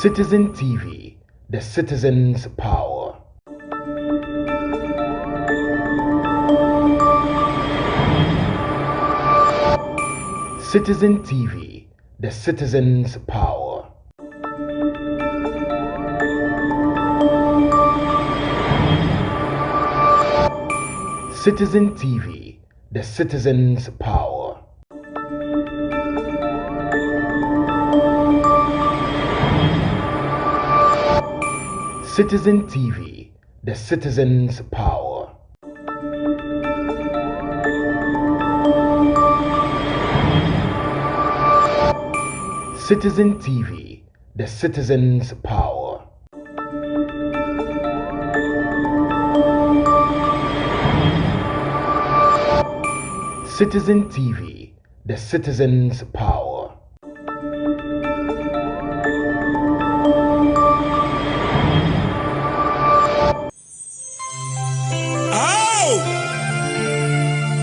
Citizen TV, the citizen's power. Citizen TV, the citizen's power. Citizen TV, the citizen's power. Citizen TV, the citizen's power. Citizen TV, the citizen's power. Citizen TV, the citizen's power.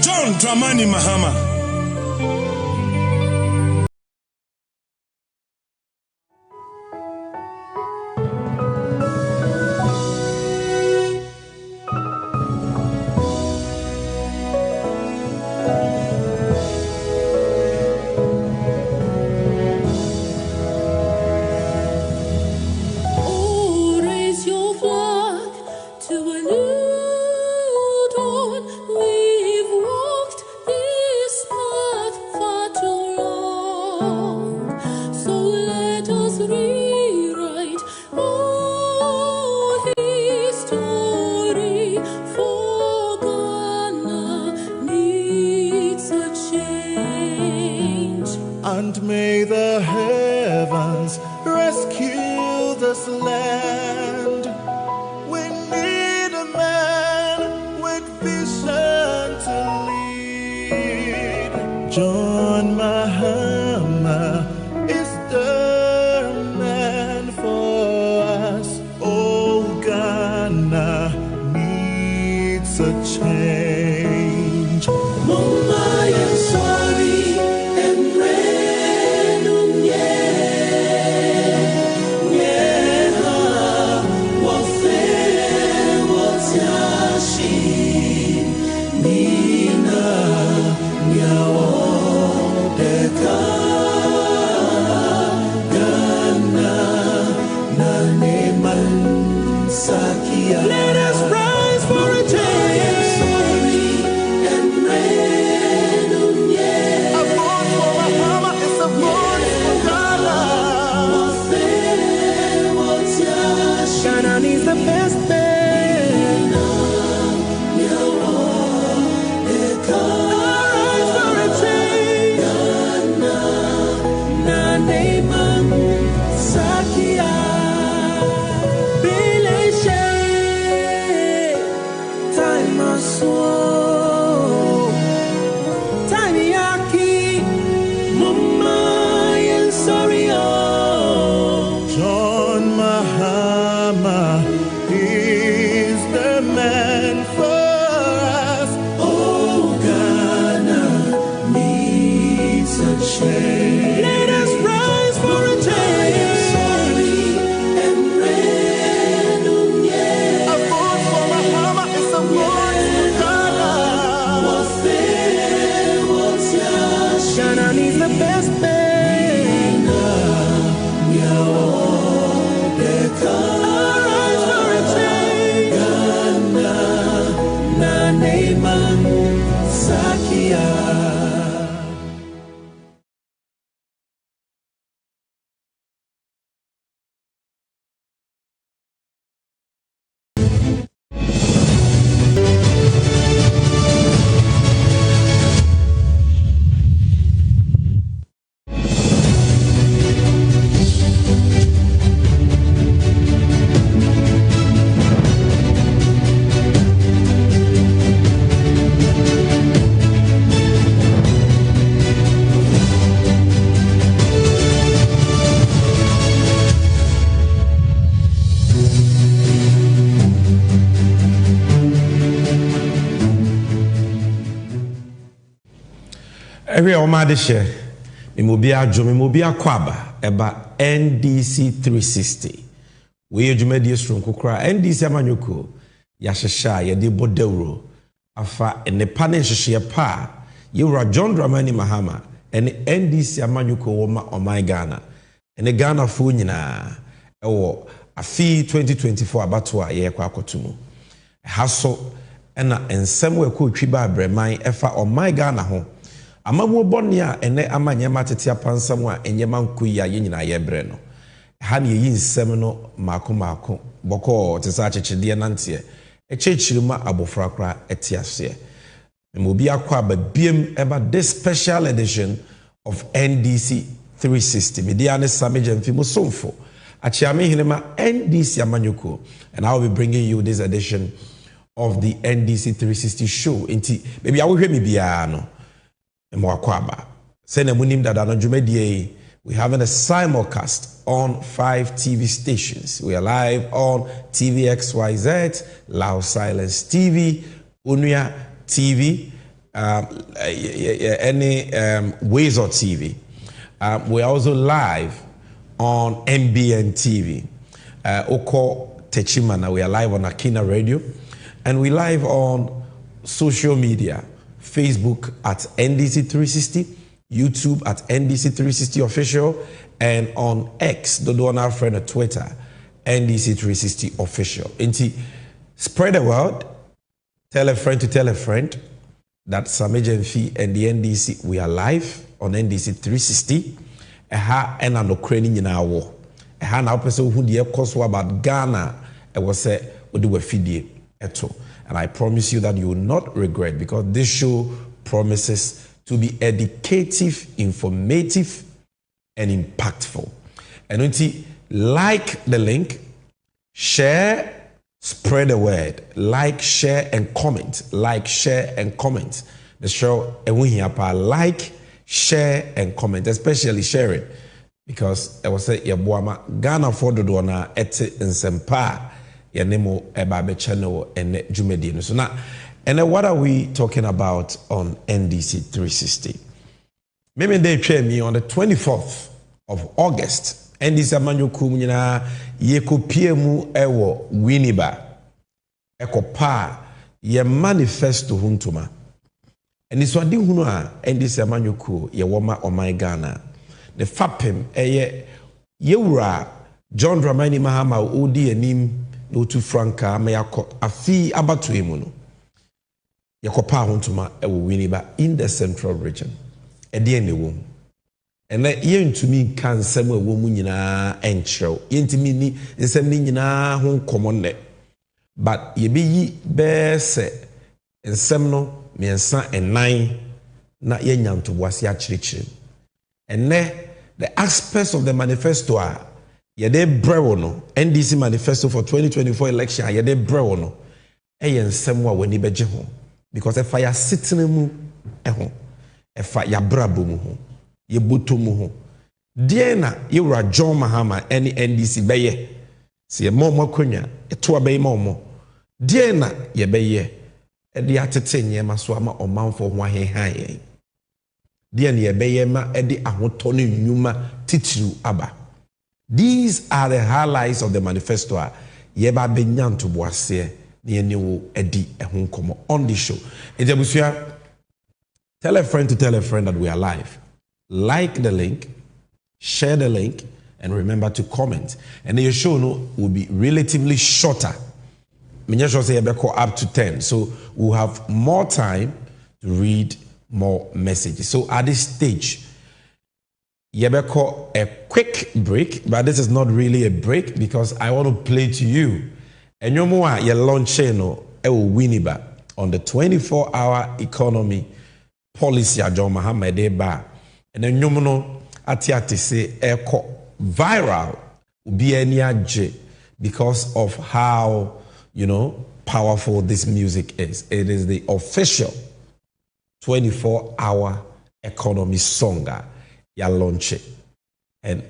John Dramani Mahama. And may the heavens rescue this land. We need a man with vision to lead. John Mahama is the man for us. Oh, Ghana needs a change. Mama, I'm sorry. Let us rise for a change. Sorry and a vote for Mahama is a vote for Ghana. Ghana needs the best man. Rise for a change. Ghana, Naneman, Sakia. John Mahama is the man for us. Oh, Ghana needs a change. Let us rise for a change. Sorry and a vote for Mahama is a vote for Ghana. Ghana needs the best man. Arise for a change. Ghana, Naneman, Sakia. Every Omade share. Imobia Jomi Mobia Kwaba eba NDC 360. We jumedi strong kukra NDC amanyoko yashesha yede bodewro afa ene pane hye pa yewra John Dramani Mahama ene NDC amanyoko woma omai Ghana ene Ghana fo nyina ewo afi 2024 abatwa ye kwa akotumu haso ena ensem we ko twiba abreman efa omai Ghana ho amamu bɔne a ene amanyema tete apansam a enyema nkoyi a yenyina ye bre no ha ne yi nsem no mako bɔkɔ te sa kyekyedeɛ nante ekyekirima abofra kra etiase mobi akwa ba biem eba this special edition of NDC 360 media ne Sammy Gyamfi musomfo achiame hinema NDC amanyoko, and I will be bringing you this edition of the NDC 360 show inti baby awohwe me bia no Mwakwaba. Sene munim dada no jumedie. We having a simulcast on 5 TV stations. We are live on TVXYZ, Loud Silence TV, Unia TV, any Wazer TV. We are also live on MBN TV. Oko Techimana, we are live on Akina Radio. And we live on social media. Facebook at NDC 360, YouTube at NDC 360 official, and on X, the one our friend on Twitter, NDC 360 official. Inti, spread the word, tell a friend to tell a friend that Sammy Gyamfi and the NDC, we are live on NDC 360. Eha ena no kreni nyina wo. Eha na opese hu de ekoso about Ghana. E was say we do a fidie eto. And I promise you that you will not regret, because this show promises to be educative, informative, and impactful. And when you like the link, share, spread the word, like, share, and comment. Like, share, and comment. The show, and we hear like, share, and comment, especially share it, because I was say Yabuama Ghana for the dona ete insempa. Yanemo ebabe channel and jumedi. So now, and then what are we talking about on NDC 360? Maybe they train me on the 24th of August. NDC amanyoku nyina yeko piemu ewo Winneba. Eko pa ye manifesto huntuma. And this one hunu a NDC amanyoku ye woma omai Ghana. The fapem eye yewura John Dramani Mahama odi enim no to Franca may afi abatu emuno. Yakopa hontuma ewo Winneba in the central region. Ede ne wom. Ene yentumi kan sem ewo mu nyina enchrew. Yentumi ni nsem ni nyina ho nkomo ne. But yebeyi be se nsem no miensa enan na yenyanto boase a chirechire. Ene the aspects of the manifesto are yede brewo no NDC manifesto for 2024 election yede brewo no nsem wa wani beje ho, because if ya sitting mu ho efa ya brabo mu ho ye boto mu ho de na yewra John Mahama any NDC beye se ye mo makonya eto abey mo de na ye beye e de atete nyema so ama omanfo ho ahehan ye de na ye beye ma e de ahoto ne nnwuma titiru aba. These are the highlights of the manifesto. Yeba benyanto boase ne eniwo edi ehun komo on the show. Ejabusia, tell a friend to tell a friend that we are live. Like the link, share the link, and remember to comment. And the show no will be relatively shorter. Menya show say up to 10. So we'll have more time to read more messages. So at this stage, Yebeko a quick break, but this is not really a break because I want to play to you. And you know your launch channel Winneba on the 24-hour economy policy John Mahama Deba. And then you know ati say eko viral be any because of how powerful this music is. It is the official 24-hour economy song. Ya launch it, and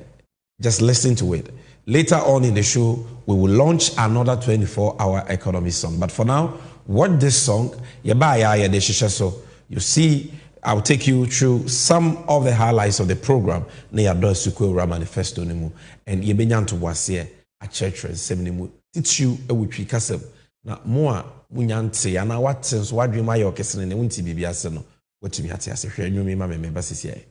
just listen to it. Later on in the show, we will launch another 24-hour economy song. But for now, watch this song. So you see I'll take you through some of the highlights of the program. Na yado Sukura manifesto nimu and yebenya to wase a church sem nimu. Titu ewutwi kasem na mo a munyante ana watenso wadwema ya okesene ne wonti bibia se no watumi ate ase hwe anwumi ma me ba sisi ai.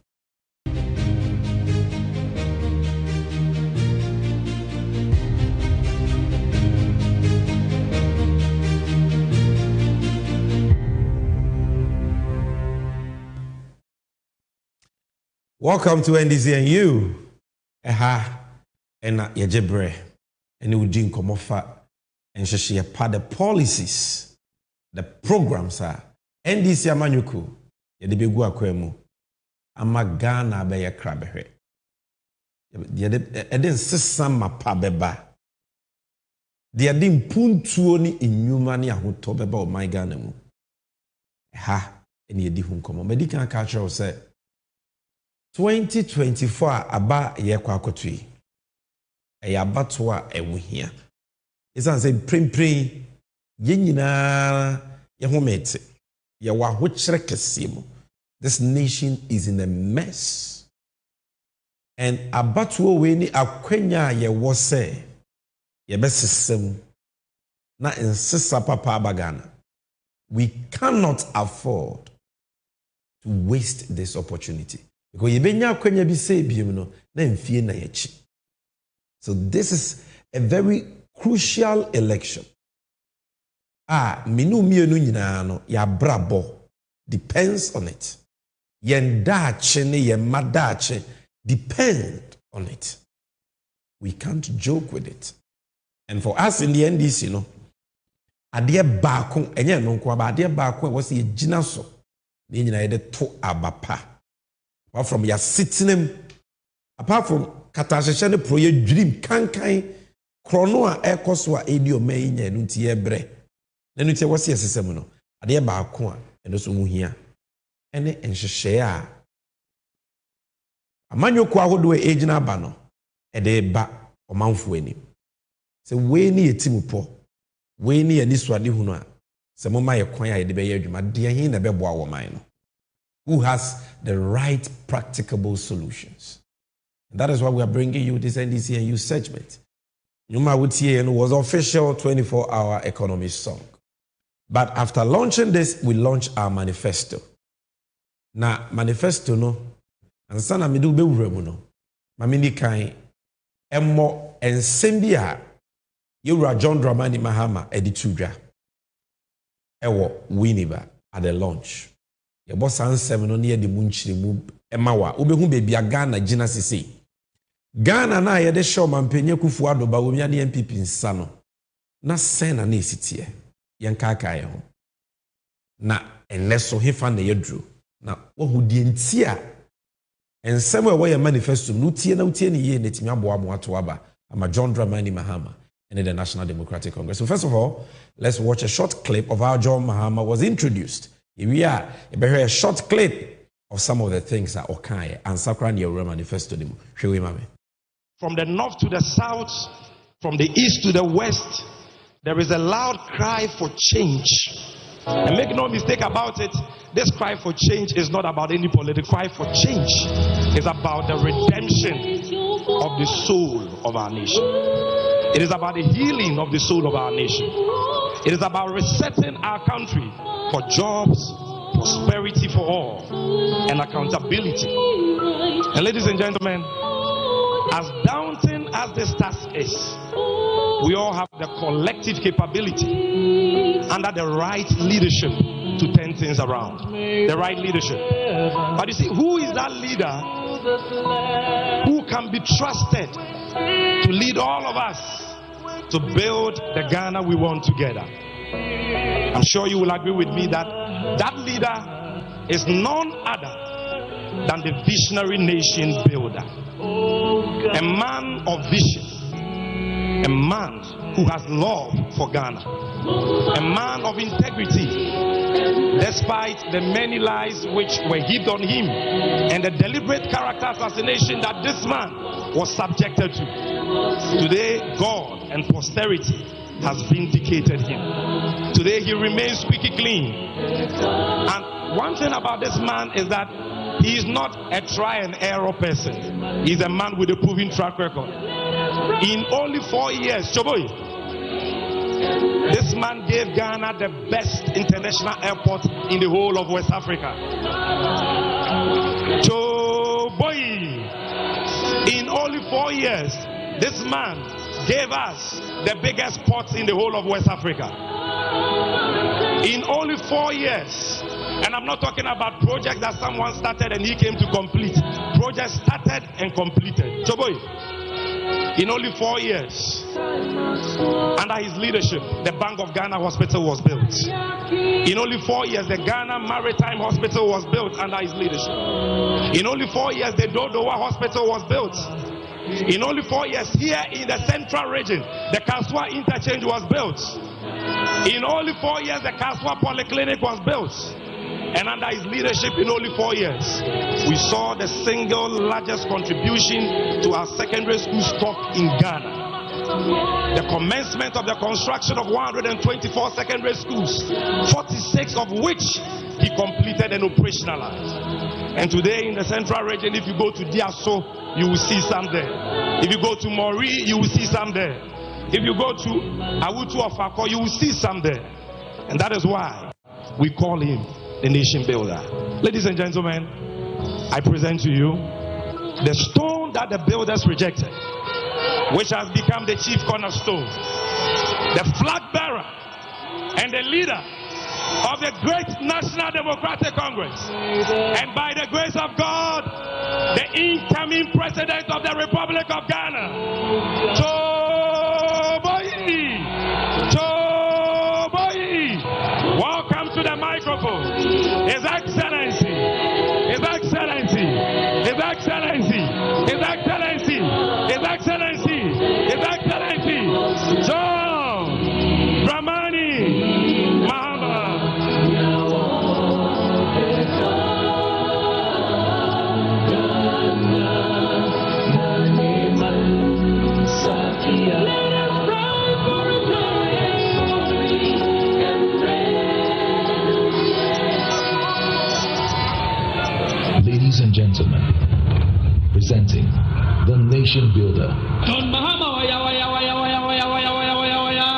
Welcome to NDCNU. And Yajebre, and you didn't come off and she part the policies, the programs are NDC Amanyuku, Yadibigua Kwemu, Amagana Beya Crabbe. Eden Sisama Pabeba. They are dim puntuoni in Humania who talk about my ganemu. And Yadihun come on. Medical culture said 2024 aba ye kwa akotui e abatwa ewu hia isan say prempren ye nyina ye homete ye wa ho kire kesemu. This nation is in a mess, and abatwa we ni akwanya ye wo se ye besesem na ensesa papa abagana. We cannot afford to waste this opportunity. Because yebenya kwenya bi say biem no na mfie na yachi. So this is a very crucial election. Minu mienu nyina no ya brabo depends on it. Yen dache ne yen madache depend on it. We can't joke with it. And for us in the NDC, no, ade baako enye no nko aba ade baako was ye gina so ne nyina ye de to abapa. Apart from your sitting, apart from Katashane pro your dream, kankai, chronoa ekoswa edio me nye nunti ebre. Nenuti wasi yesesemuno. Ade ba akwa eno muhia. Ene enhyehyea. Amanyoko ahodo ejina ba no. Ede ba omanfo ani. Se we ni etimupo. We ni aniswade hunu a. Se moma ye kwan a ede be ye adwuma de hin na be boa wo man no. Who has the right practicable solutions. And that is why we are bringing you this NDCNU segment. Nyuma Wutie was official 24-hour economy song. But after launching this, we launched our manifesto. Now, manifesto no, and sana midu be uremu no, mamini kai, emmo ensembia, yura John Dramani Mahama editudra, ewo winiba at the launch. Your boss answer no near the munchiri mu emawa ubehu baby Ghana gina sisi Ghana na ye de show mampenye kufu ado ba womia ne MPP nsa no na sen na na esitie ye nkaka ye ho na enleso hefa na yedru na wohu die ntia ensem we ye manifesto no tie na utie ne ye netimi aboa mo ato aba ama John Dramani Mahama and the National Democratic Congress. So first of all, let's watch a short clip of how John Mahama was introduced. Here we are. A short clip of some of the things that Okai and Sakran Yoro manifesto. From the north to the south, from the east to the west, there is a loud cry for change. And make no mistake about it, this cry for change is not about any political cry for change. It's about the redemption of the soul of our nation. It is about the healing of the soul of our nation. It is about resetting our country for jobs, prosperity for all, and accountability. And ladies and gentlemen, as daunting as this task is, we all have the collective capability under the right leadership to turn things around. The right leadership. But you see, who is that leader who can be trusted to lead all of us to build the Ghana we want together? I'm sure you will agree with me that that leader is none other than the visionary nation builder. A man of vision. A man who has love for Ghana. A man of integrity. Despite the many lies which were heaped on him and the deliberate character assassination that this man was subjected to. Today, God and posterity has vindicated him. Today he remains squeaky clean. And one thing about this man is that he is not a try and error person. He's a man with a proven track record. In only 4 years, Choboy, this man gave Ghana the best international airport in the whole of West Africa. Choboy, in only 4 years, this man gave us the biggest ports in the whole of West Africa. In only 4 years. And I'm not talking about projects that someone started and he came to complete. Projects started and completed. Choboy, in only 4 years, under his leadership, the Bank of Ghana Hospital was built. In only 4 years, the Ghana Maritime Hospital was built under his leadership. In only 4 years, the Dodowa Hospital was built. In only 4 years, here in the central region, the Kaswa Interchange was built. In only 4 years, the Kaswa Polyclinic was built. And under his leadership, in only 4 years, we saw the single largest contribution to our secondary school stock in Ghana. The commencement of the construction of 124 secondary schools, 46 of which he completed and operationalized. And today in the central region, if you go to Diaso, you will see some there. If you go to Mori, you will see some there. If you go to Awutu of Akko, you will see some there. And that is why we call him the nation builder. Ladies and gentlemen, I present to you the stone that the builders rejected, which has become the chief cornerstone, the flag bearer and the leader of the great National Democratic Congress, and by the grace of God, the incoming president of the Republic of Ghana, welcome to the microphone. His Excellency, His Excellency, His Excellency, His Excellency, His Excellency, His Excellency, John Dramani Mahama. Ladies and gentlemen, presenting the nation builder. John Mahama, waya, waya, waya, waya, waya, waya, waya, waya, waya.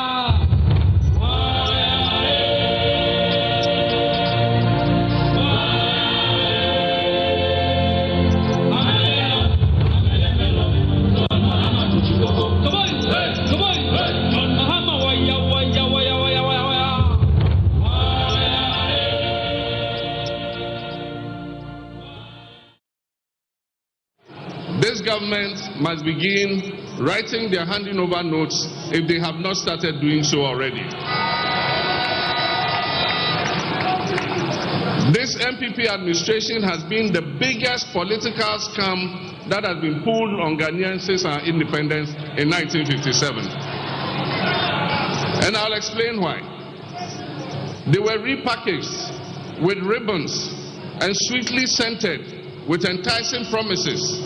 Come on, come on, John Mahama, waya, waya, waya, waya, waya, waya. This government must begin writing their handing over notes if they have not started doing so already. This MPP administration has been the biggest political scam that has been pulled on Ghanaians since our independence in 1957. And I'll explain why. They were repackaged with ribbons and sweetly scented with enticing promises.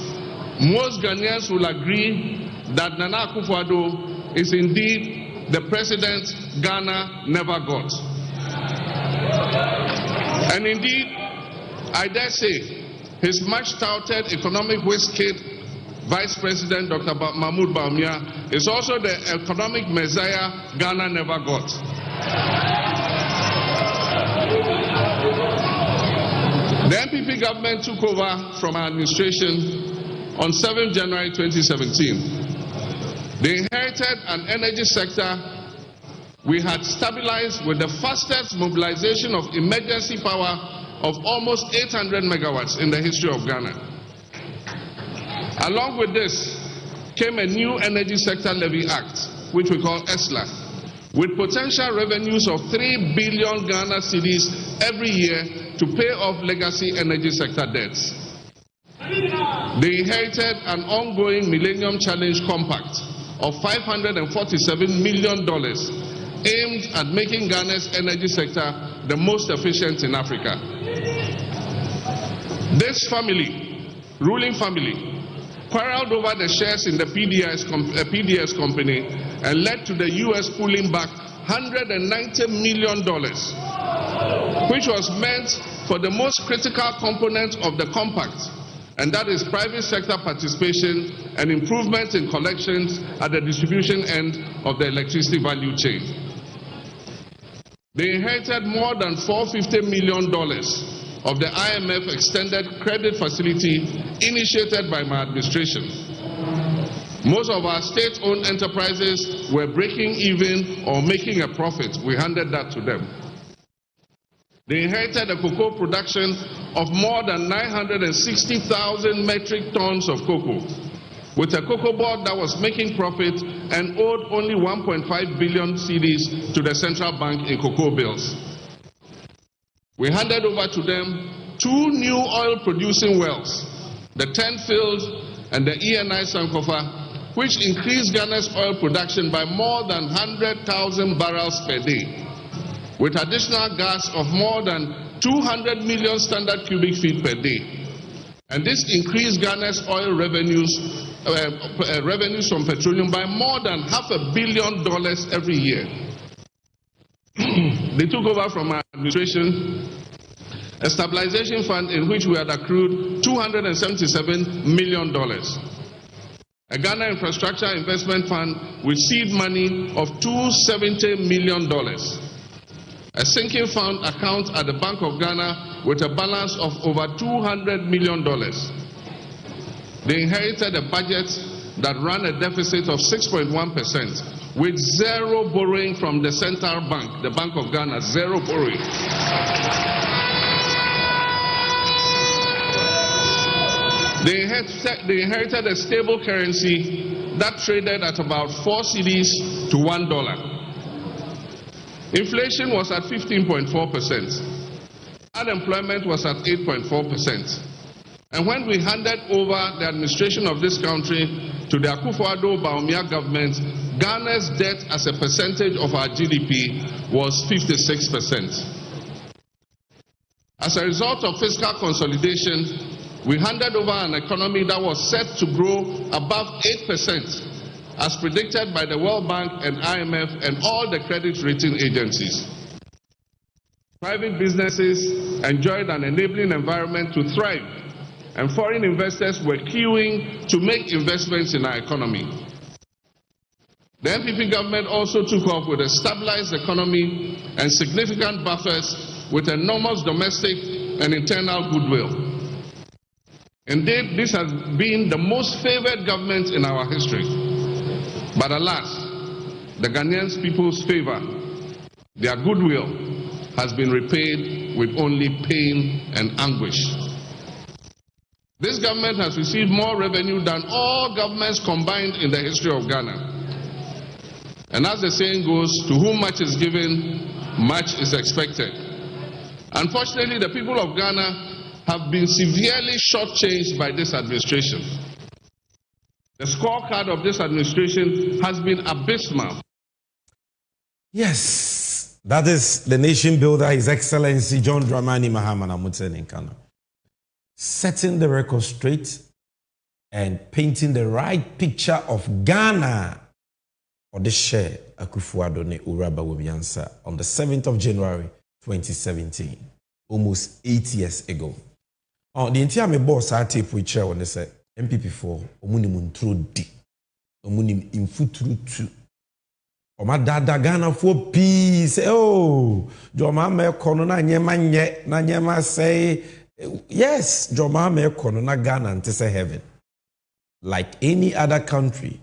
Most Ghanaians will agree that Nana Akufo-Addo is indeed the president Ghana never got. And indeed, I dare say, his much touted economic whiz kid, Vice President Dr. Mahmoud Bawumia, is also the economic messiah Ghana never got. The MPP government took over from our administration on 7 January 2017. They inherited an energy sector we had stabilized with the fastest mobilization of emergency power of almost 800 megawatts in the history of Ghana. Along with this came a new Energy Sector Levy Act, which we call ESLA, with potential revenues of 3 billion Ghana cedis every year to pay off legacy energy sector debts. They inherited an ongoing Millennium Challenge Compact of $547 million aimed at making Ghana's energy sector the most efficient in Africa. This family, ruling family, quarreled over the shares in the PDS company and led to the U.S. pulling back $190 million, which was meant for the most critical component of the compact, and that is private sector participation and improvements in collections at the distribution end of the electricity value chain. They inherited more than $450 million of the IMF extended credit facility initiated by my administration. Most of our state-owned enterprises were breaking even or making a profit. We handed that to them. They inherited a cocoa production of more than 960,000 metric tons of cocoa, with a cocoa board that was making profit and owed only 1.5 billion cedis to the central bank in cocoa bills. We handed over to them 2 new oil-producing wells, the 10 Field and the ENI Sankofa, which increased Ghana's oil production by more than 100,000 barrels per day, with additional gas of more than 200 million standard cubic feet per day. And this increased Ghana's oil revenues from petroleum by more than $500 million every year. They took over from our administration a stabilization fund in which we had accrued $277 million. A Ghana Infrastructure Investment Fund with seed money of $270 million. A sinking fund account at the Bank of Ghana with a balance of over $200 million. They inherited a budget that ran a deficit of 6.1% with zero borrowing from the central bank, the Bank of Ghana, zero borrowing. They inherited a stable currency that traded at about 4 cedis to $1. Inflation was at 15.4%. Unemployment was at 8.4%. And when we handed over the administration of this country to the Akufo-Addo-Bawumia government, Ghana's debt as a percentage of our GDP was 56%. As a result of fiscal consolidation, we handed over an economy that was set to grow above 8%, as predicted by the World Bank and IMF and all the credit rating agencies. Private businesses enjoyed an enabling environment to thrive, and foreign investors were queuing to make investments in our economy. The NPP government also took off with a stabilized economy and significant buffers with enormous domestic and internal goodwill. Indeed, this has been the most favored government in our history. But alas, the Ghanaians' people's favor, their goodwill, has been repaid with only pain and anguish. This government has received more revenue than all governments combined in the history of Ghana. And as the saying goes, to whom much is given, much is expected. Unfortunately, the people of Ghana have been severely shortchanged by this administration. The scorecard of this administration has been abysmal. Yes, that is the nation builder, His Excellency John Dramani Mahama Namutse Nkana, setting the record straight and painting the right picture of Ghana for the share Akufo-Addo ne Owura-Bawumia on the 7th of January 2017, almost 8 years ago. The entire boss I tape we chair when they say MPP4 omunim ntro di omunim infuturu tu oma dada Ghana for peace oh joma me kono na nyema nye na nyema say yes joma me kono na Ghana nte say heaven like any other country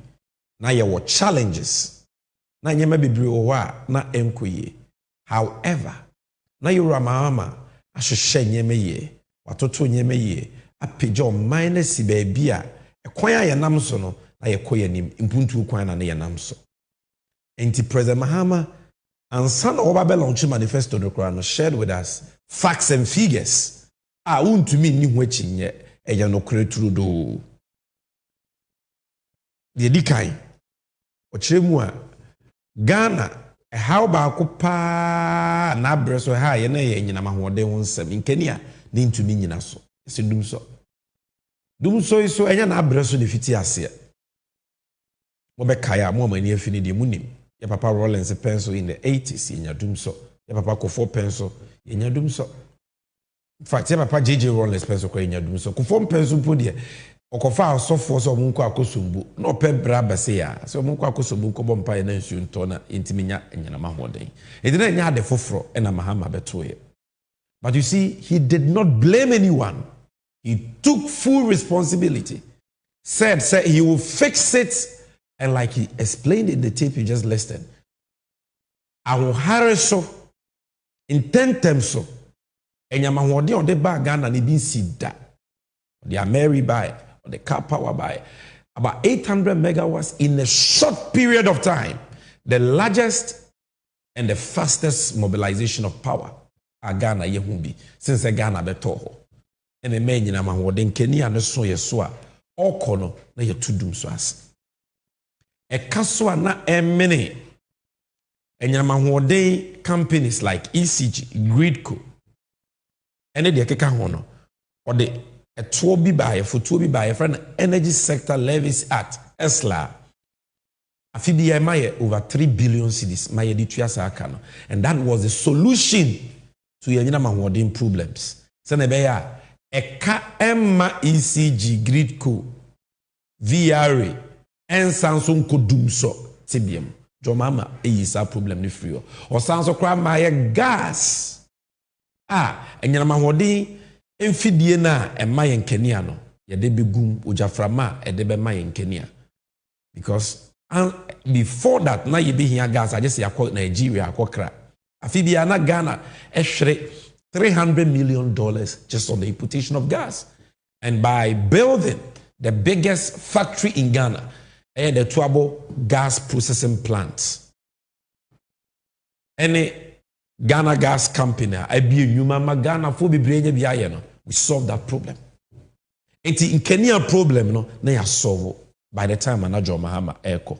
na ye what challenges na nyema bebre owa na enkoye however na yura mama ahwehwe nyema ye watoto nyema ye apejo minus baby a ekwan a yenam so no na yekoye nim impuntu kwan na yenam so enti President Mahama ansan oba launch manifesto no kra no shared with us facts and figures untumi ni ho achinye eya no kra trudo de dikai o chiremu a Ghana how ba ko pa na breso ha ye na ye nyina mahode ho nsem nkani a ni ntumi nyina so sedum so dum so iso enya na abreso de fiti ase mo be kaya mo mani afini de munim ya papa Rollins pencil in the 80s enya dum so ya papa Kofo pencil enya dum so in fact ya papa JJ Rollins pencil ko enya dum so Kofo pencil po de okofa asofo so omunko akosombu na ope bra base ya so omunko akosombu ko bompa ye na nsu nto na intiminya enyana mahoden edina enya ade foforo ena Mahama beto ye. But you see, he did not blame anyone. He took full responsibility. Said he will fix it. And like he explained in the tape you just listened, I will hire so, intend them so. And Yamahodi on the bag and he didn't see that. They are married by, or the car power by, about 800 megawatts in a short period of time. The largest and the fastest mobilization of power. Ghana yehumbi since Ghana betoho and the men in Amahoden Kenya no so yeswa okono na yetudum so as e kaswa na emene enyamahoden companies like ECG Gridco ene de keka ho no or the eto bi bae foto bi bae friend Energy Sector Levies Act ESLA afidi maye over 3 billion cedis maye di tuasa aka no, and that was the solution to your modern problems. Senebeya, Eka Emma ECG Gridco VRA and Samsung Kodumso TBM. Jomama is a problem ni free. Or Samsung crab my gas. And your mahodi enfidiena and Mayan Kenyano. Ya debi gum ujaframa e debe Mayan Kenya. Because before that, now you be here gas, I just say I call Nigeria, I call crack. Afibiana Ghana $300 million just on the importation of gas. And by building the biggest factory in Ghana, the Tuabo gas processing plant. Any Ghana gas company, we solve that problem. In Kenya problem, no, they are solved by the time John Mahama Eko.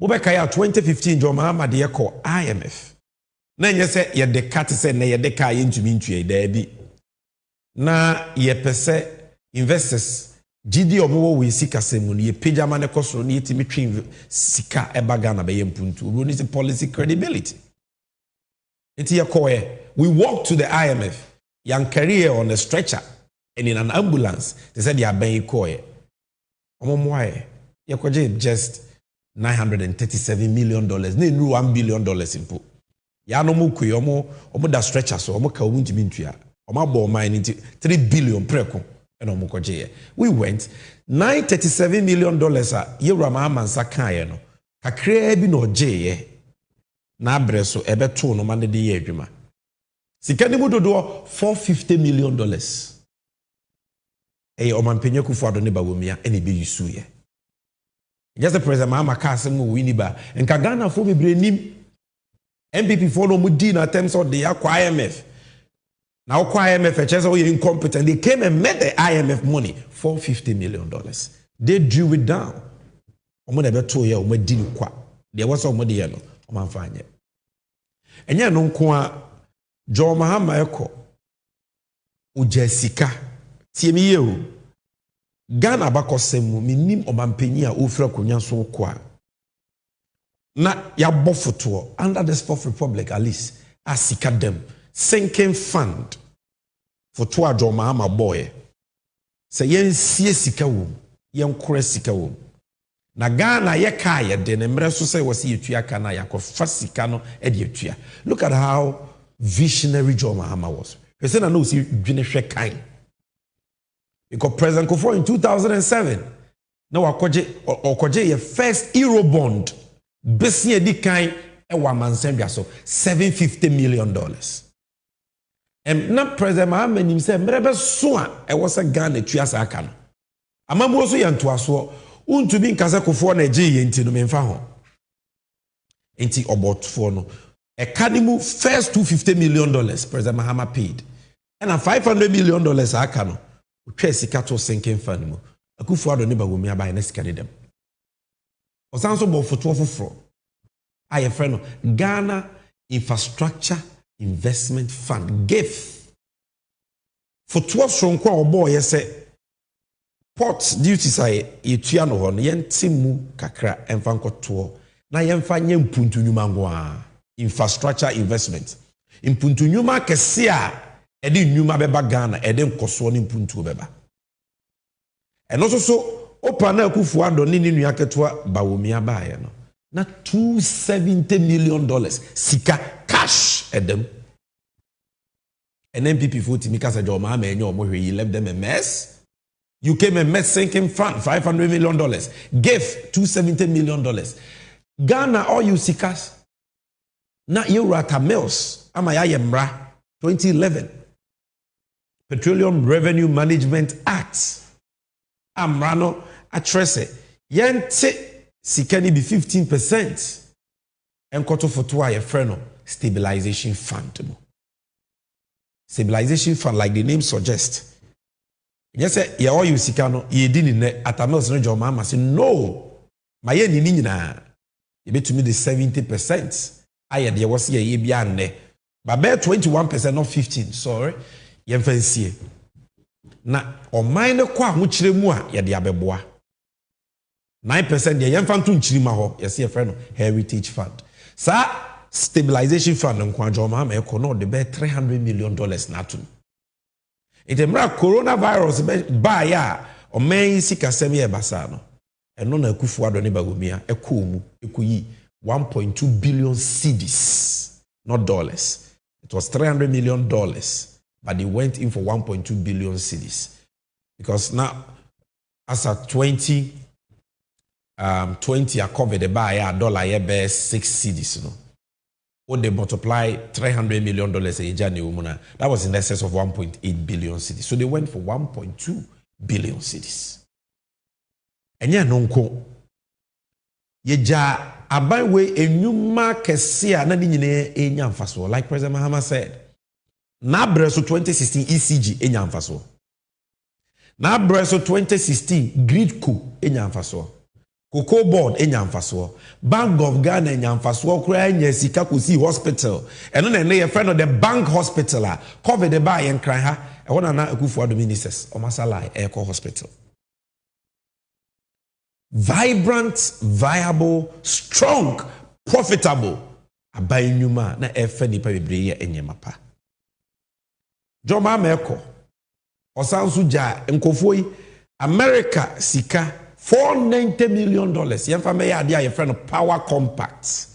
Mubekaya 2015 John Mahama de Eko IMF. Na nyese ye de kat se na ye de ka ye ntumi ntue da bi. Na ye pese investors GD omo we sika semu ye pejama ne kosoro ne yetimi twi sika ebaga na be ye mpuntu. We need policy credibility. Enti ye koe we walk to the IMF. Young career on a stretcher and in an ambulance. They said they are ben koe. Omo moye ye koje just $937 million. Ne nu $1 billion impo. Ya no mu kwe omo da stretcher so omo ka omu ntimi ntua. Omo abo mine into 3 billion preko and omo koje. We went $937 million ye rama mansa kan ye no. Kakra bi no je ye. Na abreso ebe to no man de ye adwuma. Sika ni mu dodo $450 million. Omanpenye Kufuor ne bawomia ene be yusu ye. Just the president Mahama Kasem winiba and Kagana for bebre nim MPP for no mudi na terms of the IMF. Now IMF just so incompetent. They came and met the IMF money $450 million. They drew it down. Omo na be to ye omo di kwa. There was some money no omo amfanye. Enya no nko a John Mahama eko ujesika tiemi ye o Ghana bakosemu minim omampenyi a ofra konya so kwa na ya bofoto under the Fourth Republic at least asika dem sinking fund for to John Mahama boy say yen sie sika wo yen kora sika wo na Ghana ye ka ye de ne mre so say wasi yetua kana yakofa sika no e de yetua. Look at how visionary John Mahama was. He said na no si dwene hwe kan. Because President Kufuor in 2007, now okoje your first Eurobond, besi edi kan e wa mansembia so $750 million. And na President Mahama nim say mrebe so a e was a Ghana tuasa aka no. Amambo so yanto aso, untumi nkasa Kufuor na je ye nti no memfa ho. Enti obotfo no e kanimu first $250 million President Mahama paid. And a $500 million aka no. Sika to sinking fund mu Kufuor do ne ba wumi aba na sika dem osanso bo foto foforo aye friend no Ghana Infrastructure Investment Fund GIF foto sonko obo ye se port duties are yetua no ho no yenti mu kakra emfa nkoto na yemfa nya mpuntu nyuma ngwa infrastructure investment mpuntu nyuma kese a edi nyuma beba Ghana edi nkoso ni mpuntu beba eno so opa na akufu ado ni nua ketewa bawomia baaye no na $270 million sika cash edem and MPP 40 mikasa joma ma enyo omo hwe, you left them a mess. You came a mess sinking fund, $500 million. Gave $270 million. Ghana, all you seekers. Na Eurata Mills, Amaya Yemra, 2011. Petroleum Revenue Management Act. Amrano Atrese. Yente Sikani be 15%. And Koto Fotua Yefreno, Stabilization Fund. Stabilization Fund, like the name suggests. Yes, ya all you sikano, ye didn't net at a mills no mama say no. My yen nina. You bet to me the 70%. I had there was ye biane. But bear 21%, not 15. Sorry. Yen fancy. Na o mine kwa muchire mua ya diabeboa. 9% ye yen fantun chirima ho. Yes, your friend Heritage Fund. Sa Stabilization Fund nkwa joma ma ekono de bear $300 million natun. Itemra coronavirus ba ya o man sika semi e basa no eno na akufu ado ne bagomia ekomu ekoyi 1.2 billion cedis, not dollars. It was $300 million, but they went in for 1.2 billion cedis because now as a 20 a covered the buy a dollar ye be 6 cedis no. When they multiply $300 million a January, that was in excess of 1.8 billion cedis. So they went for 1.2 billion cedis. And yeah, nonko. Yeja abaywe enyuma kesia na dinyine enya mfaso. Like President Mahama said, na breso 2016 ECG enya mfaso. Na breso 2016 Gridco enya mfaso. Cocoa Board enya mfaso. Bank of Ghana enya mfaso kura enya sika kosi hospital. Eno na ye friend of the bank hospital cover the buy and cry ha. E wona na akufu ado ministers o masala Eco Hospital. Vibrant, viable, strong, profitable. Abai nyuma na efe nipa bebre ye enye mapa. Joma meko. Osansu ja nkofoi America sika $490 million. Yemfa me ya dia your friend Power Compact.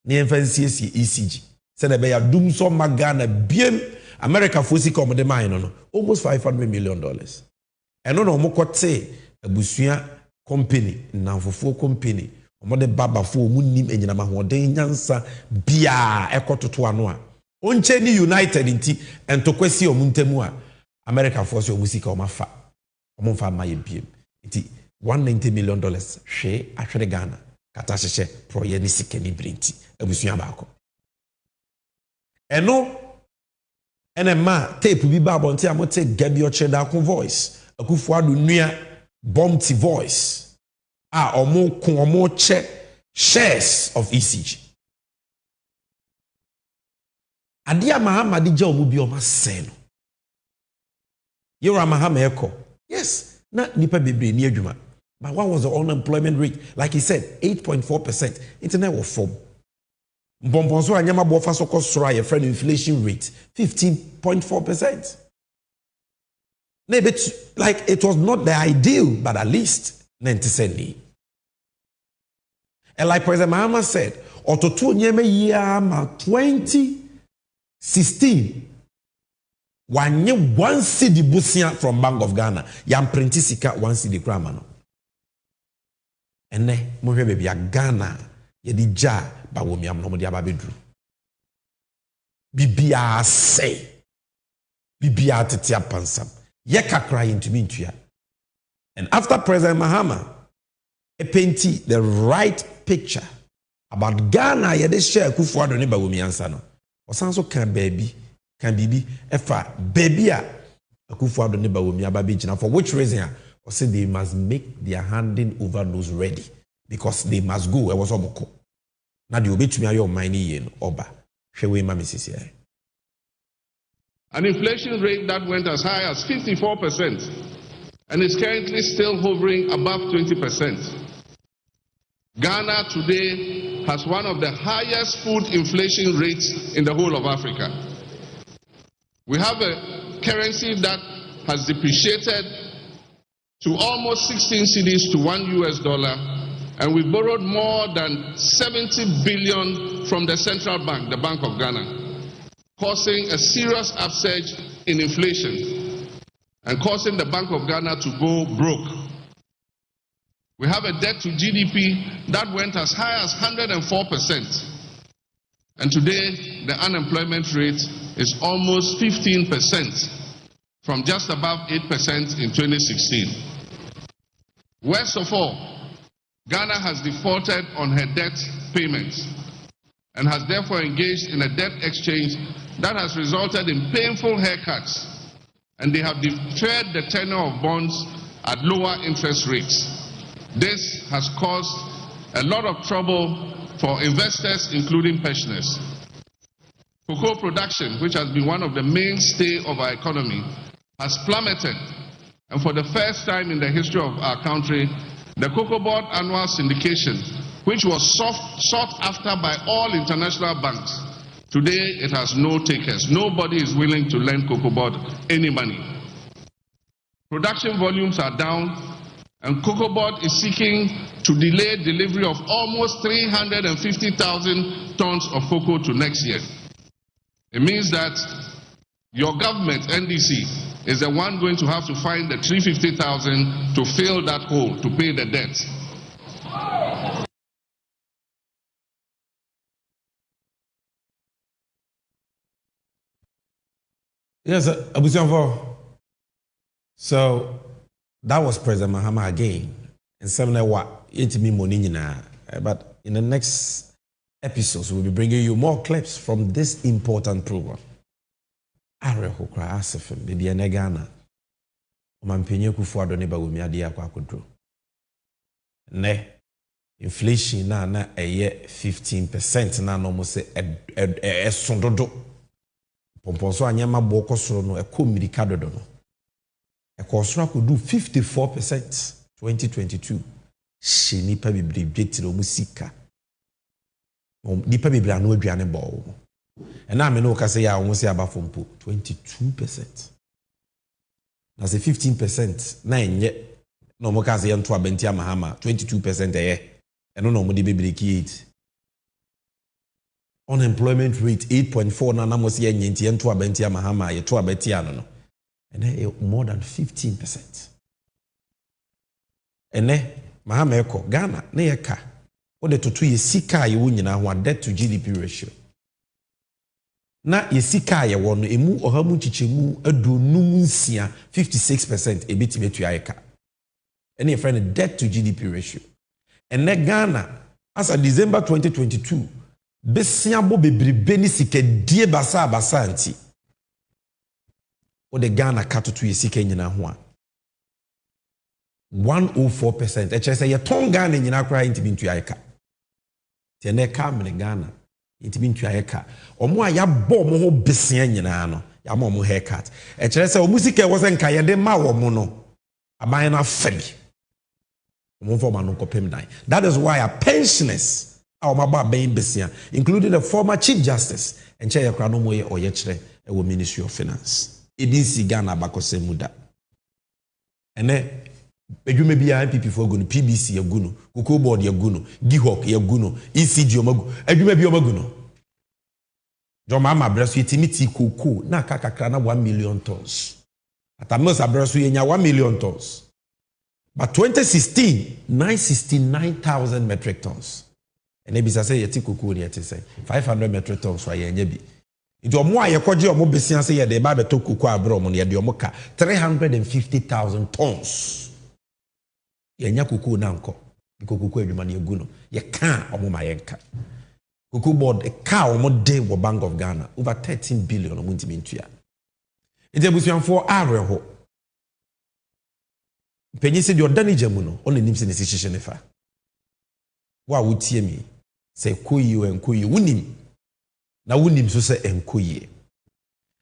Ni yemfa nsie ECG. Se na be ya dum so magana biem America fosi kom de mine no. Almost $500 million. Eno no mo kote abusua company, nanfofo company. Omo de baba fo mu nim enyina ma hoden nyansa bia ekototo ano a. Onche ni United nti entokwesi omuntemu a America force omusika omafa. Omonfa maye biem. Iti $190 million hwe ahwere Ghana kata hyehyɛ pro ye ni sikani brinti abusua baako eno enema tape bi ba bonti amote Gabio Cheda ko voice akufu ado nua bombti voice a omo che shares of ECG adia Mahama di ja omo bi o ma sen no Yura Mahama eko yes. Na nipa bebre ni adwuma. But what was the unemployment rate? Like he said, 8.4%. Internet was form. Mbomponso anyama bofa so kosora your friend inflation rate 15.4%. Maybe like it was not the ideal, but at least 90%. And like President Mahama said, ototo nyeme year ma 2016. Wanye 1 cedi busia from Bank of Ghana. Yam printi sika 1 cedi krama no. Ene mohwe bebi ya Ghana ye di ja ba wo miam no mo di ababedru. Bibia say. Bibia tete apansam. Ye kakra yintumi ntua. And after President Mahama painted the right picture about Ghana ye de share Kufuor ne ba wo miansa no. Osanso kan baby can be efa baby a Kufuor ne ba wo mi ababe gina for which reason or say they must make their handing over those ready because they must go e was oboko na de obetumi ayo man ye no oba hwewe ma mesisi ai. An inflation rate that went as high as 54% and is currently still hovering above 20%. Ghana today has one of the highest food inflation rates in the whole of Africa. We have a currency that has depreciated to almost 16 cedis to $1, and we borrowed more than 70 billion from the central bank, the Bank of Ghana, causing a serious upsurge in inflation and causing the Bank of Ghana to go broke. We have a debt to GDP that went as high as 104%. And today, the unemployment rate is almost 15%, from just above 8% in 2016. Worst of all, Ghana has defaulted on her debt payments and has therefore engaged in a debt exchange that has resulted in painful haircuts, and they have deferred the tenure of bonds at lower interest rates. This has caused a lot of trouble for investors, including pensioners. Cocoa production, which has been one of the mainstay of our economy, has plummeted, and for the first time in the history of our country, the Cocoa Board annual syndication, which was sought after by all international banks, today it has no takers. Nobody is willing to lend Cocoa Board any money. Production volumes are down, and Cocoa Board is seeking to delay delivery of almost 350,000 tons of cocoa to next year. It means that your government, NDC, is the one going to have to find the 350,000 to fill that hole, to pay the debt. Yes, Abusianfo. So that was President Mahama again. And something what it me money now. But in the next episodes, we'll be bringing you more clips from this important program. Areho kra asefem bebi ene Ghana. Omampenye Kufuor ne ba wumi ade akwa akodro. Ne inflation na eye 15% na no mo se esondodo. Pomponso anyama boko soro no ekomirika dodo no. Ekosoro akodu 54% 2022. Shenipa bibiri betiro musika. Nipa bibiri anu aduane bo. And now I know say ya almost say about 22%. Now say 15%. Na enye no mo ka say nto abenti Mahama 22% eh. And no mo de bibiri ki 8. Unemployment rate 8.4 na mo say enye nto abenti Mahama ye to abenti ano no. And more than 15%. And Mahama eko Ghana na ye ka o de totu ye sika ye wo nyina ho debt to GDP ratio. Na yesika ye wono emu ohamu chichemu adonum nsia 56% ebitime tu ayeka. And your friend debt to GDP ratio. And ne Ghana as of December 2022 besia bo bebrebe ni sika die basa anti. O de Ghana katotu yesika nyina ho a 104%. Eche say ye ton Ghana nyina kra ntimi ntu ayeka. Te ne ka me Ghana ntimi ntu ayeka. Omo a ya bo mo ho besia nyina no ya mo haircut. Eche say omusika wo se nka ye de ma wo mo no aban na fabi. Omo forma no kopem dan. That is why our pensioners our maba ben besia, including the former Chief Justice and Chair Krano Moye Oyechere ewo Ministry of Finance. Edinsi Ghana bakose muda. Ene edwuma bia MPP for guno, PBC yaguno, Cocoa Board yaguno, Gihok yaguno, ECG omagu, edwuma bia omaguno. Joma ma bresu yetimiti cocoa na kakakra na 1 million tons. Atamos abresu yenya 1 million tons. But 2016, 969,000 metric tons. And ebisa say yeti cocoa ni yeti say 500 metric tons wa yenye bi. Nti omo a yekoje omo besia say ye de ba beto cocoa abro omo ye de omo ka 350,000 tons. Yenya cocoa na nko. Because cocoa edwuma na egu no. Ye ka omo ma yenka. Cocoa Board a car omo de wo Bank of Ghana over 13 billion omo ntimi ntua. Nti abusuanfo areho. Penyi se de odani jamu no on nim se ne sihye ne fa. Wa wutie mi se koyi o enkoyi wunim. Na wunim so se enkoyi.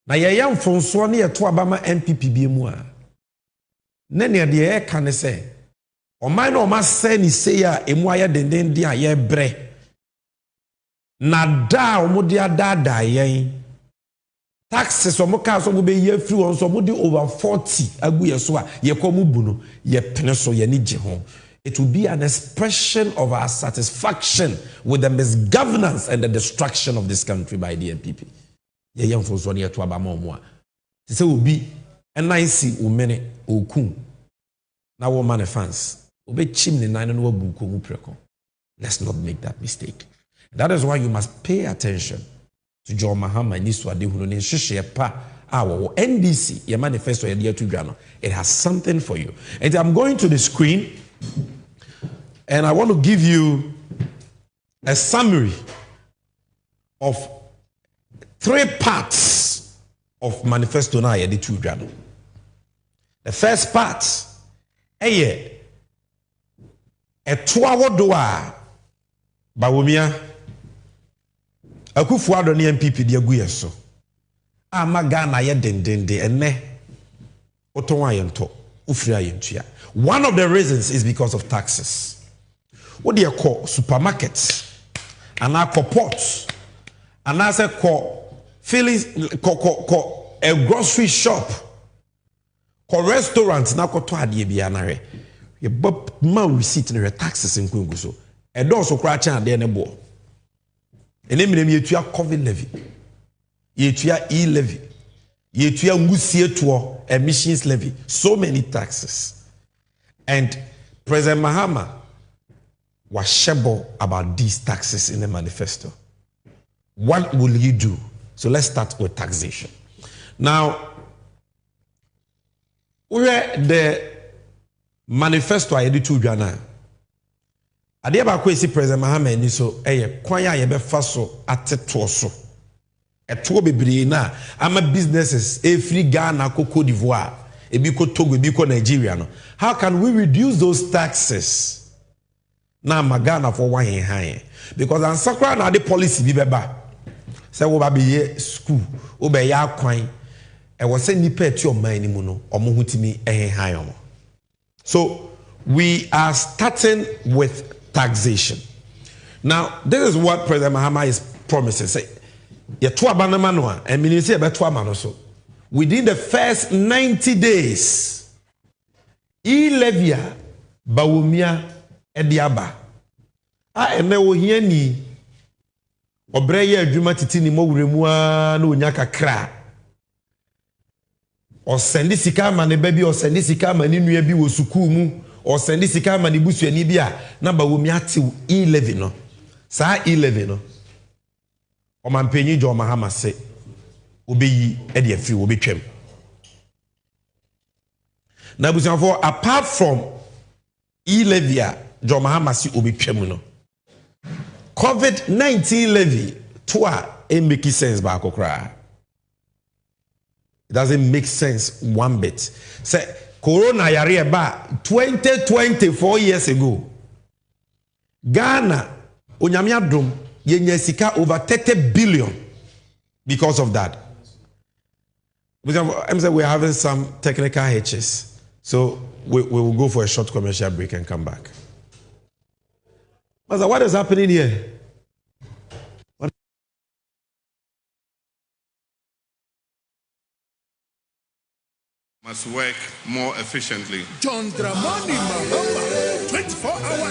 Na ye yamfonso ne ye to abama MPP bi mu a Nene de can say, or mine or must say, ni say, Emwaya den dia ye bre. Na da omodia da yen. Taxes or moka so will be ye free on somebody over 40 agu yeswa ye komu buno ye peneso ye nije home. It will be an expression of our satisfaction with the misgovernance and the destruction of this country by the NPP. Ye young for Sonia to Abamomwa. They say will be a nice umene okun. Now woman fans. Obe chimney nine no buku preko. Let's not make that mistake. That is why you must pay attention to John Mahama and Niswade Huno Shishia Pa our NDC, your manifesto to Ghana. It has something for you. And I'm going to the screen and I want to give you a summary of 3 parts of manifesto na to Ghana. The first part, a 2-hour doa Bawumia Akufuado ni MPP di agu yeso. Ama Ghana ye dendende ene otonwa yento ufria yentua. One of the reasons is because of taxes. What do you call supermarkets? And I call ports. And I say call Phillies call a grocery shop. Call restaurants na call to adie bianare. You bob ma receipt in taxes in Kungu so. E do so kra chan de ne bo. Eneminem yetua COVID levy. Yetua e-levy. Yetua ngusie to emissions levy. So many taxes. And President Mahama was shebo about these taxes in the manifesto. What will you do? So let's start with taxation. Now, where the manifesto I did to Ghana. Adia ba kwesi President Mahama ni so kwan ya ye be fa so ateto so eto bebre na ama businesses free Ghana ko Cote d'Ivoire ebi ko Togo ebi ko Nigeria no. How can we reduce those taxes na Ghana for one high? Because ansakra na the policy bi beba say wo ba be ye school wo be ya kwan e wo say nipa eti o man ni mu no omo hutimi high omo. So we are starting with taxation. Now, this is what President Mahama is promising. Say, within the first 90 days, e-levia bawumia ediaba. Ene wo hiani obreye adwuma titini mo wuremua na onyaka kra. O sendi sika ma ne baby o sendi sika ma ni nua bi wo sukuu mu. Or send this car man ibusu ni bia na ba wo mi ate e-levy no sa e-levy no o man panyi John Mahama se obeyi e de afi wo betwam na busanfo apart from e-levy John Mahama se obetwam no COVID-19 levy to a make sense ba akokra. It doesn't make sense one bit. Say Corona yare ba 2024 years ago. Ghana onyame adom yenya sika over 30 billion because of that. I'm saying we're having some technical hitches. So we will go for a short commercial break and come back. Master, what is happening here? Must work more efficiently. John Dramani Mahama, 24-hour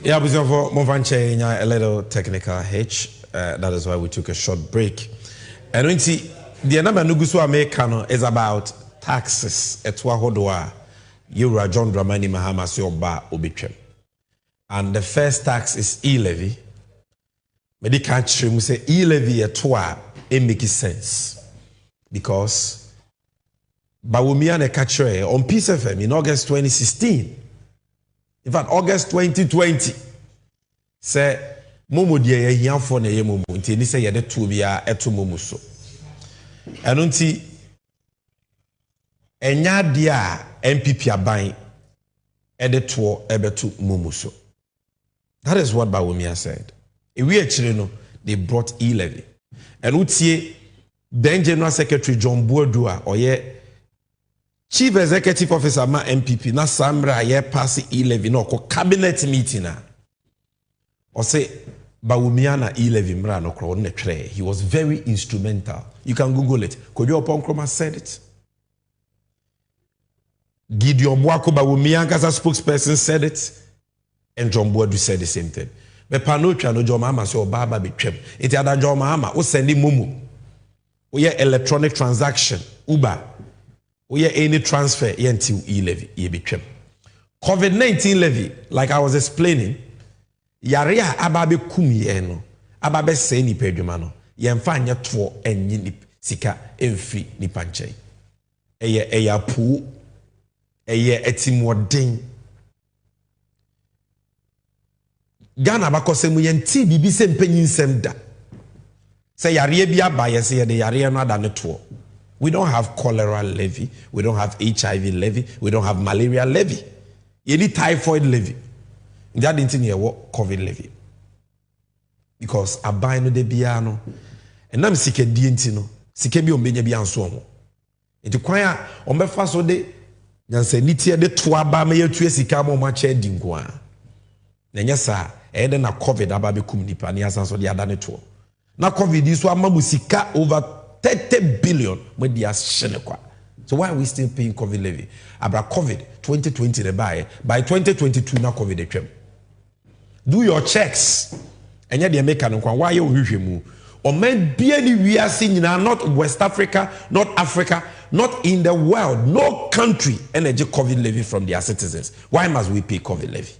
Yeah, for Movanche, a little technical hitch. That is why we took a short break. And when see the number Nugusu Americano is about taxes at Wahodwa, Yura John Dramani Mahama Sioba Obichem. And the first tax is e-levy. Medical we say e-levy at Twa, it makes sense. Because Bawumiane Kachre on Peace FM in August 2016. In fact, August 2020, say Momo dia here for na Momo. Until say yede two bia eto Momo so. And until enya dia MPP aban edeto ebeto Momo so. That is what Bawumia said. We actually know they brought e-levy. And utie then General Secretary John Boadua or Chief Executive Officer ma MPP na Samra ye pass e-levy no ko cabinet meeting na or say Bawumia na e-levy mra no kro ne tire. He was very instrumental. You can Google it. Kojo Oponkroma said it. Gideon Boako Bawumia as a spokesperson said it, and John Boadu said the same thing. But Panocha no John Mahama so Baba be trem. It other John Mahama o sending Mumu. We electronic transaction Uber. We any transfer until e-levy e-betwem. COVID-19 levy, like I was explaining, Yaria ababe kumye no, ababe se ni pedwuma no, yemfanya to enyi ni sika emfi ni panche. Eye pu, eye etimoden. Ghana bakose mu yenti bibi se mpenyin semda. Se yaria bi abaye se ye de yaria no ada ne to. We don't have cholera levy. We don't have HIV levy. We don't have malaria levy. You need typhoid levy. That didn't hear what COVID levy. Because I buy no de biano. And I'm sick of no. Sick of being bian so. It require on my first day. Nancy nitia de tuaba me yetu sikamo mache dingwa. Nenya sa eden na COVID ababe kum nipa ni asanso de adane to. Na COVID is wa mamusika over 30 billion with the Shenekwa. So why are we still paying COVID levy? About COVID 2020 the buy by 2022 now COVID the trem. Do your checks. And yet they make an why you mu. Or men be any we are seeing not West Africa, not Africa, not in the world, no country energy COVID levy from their citizens. Why must we pay COVID levy?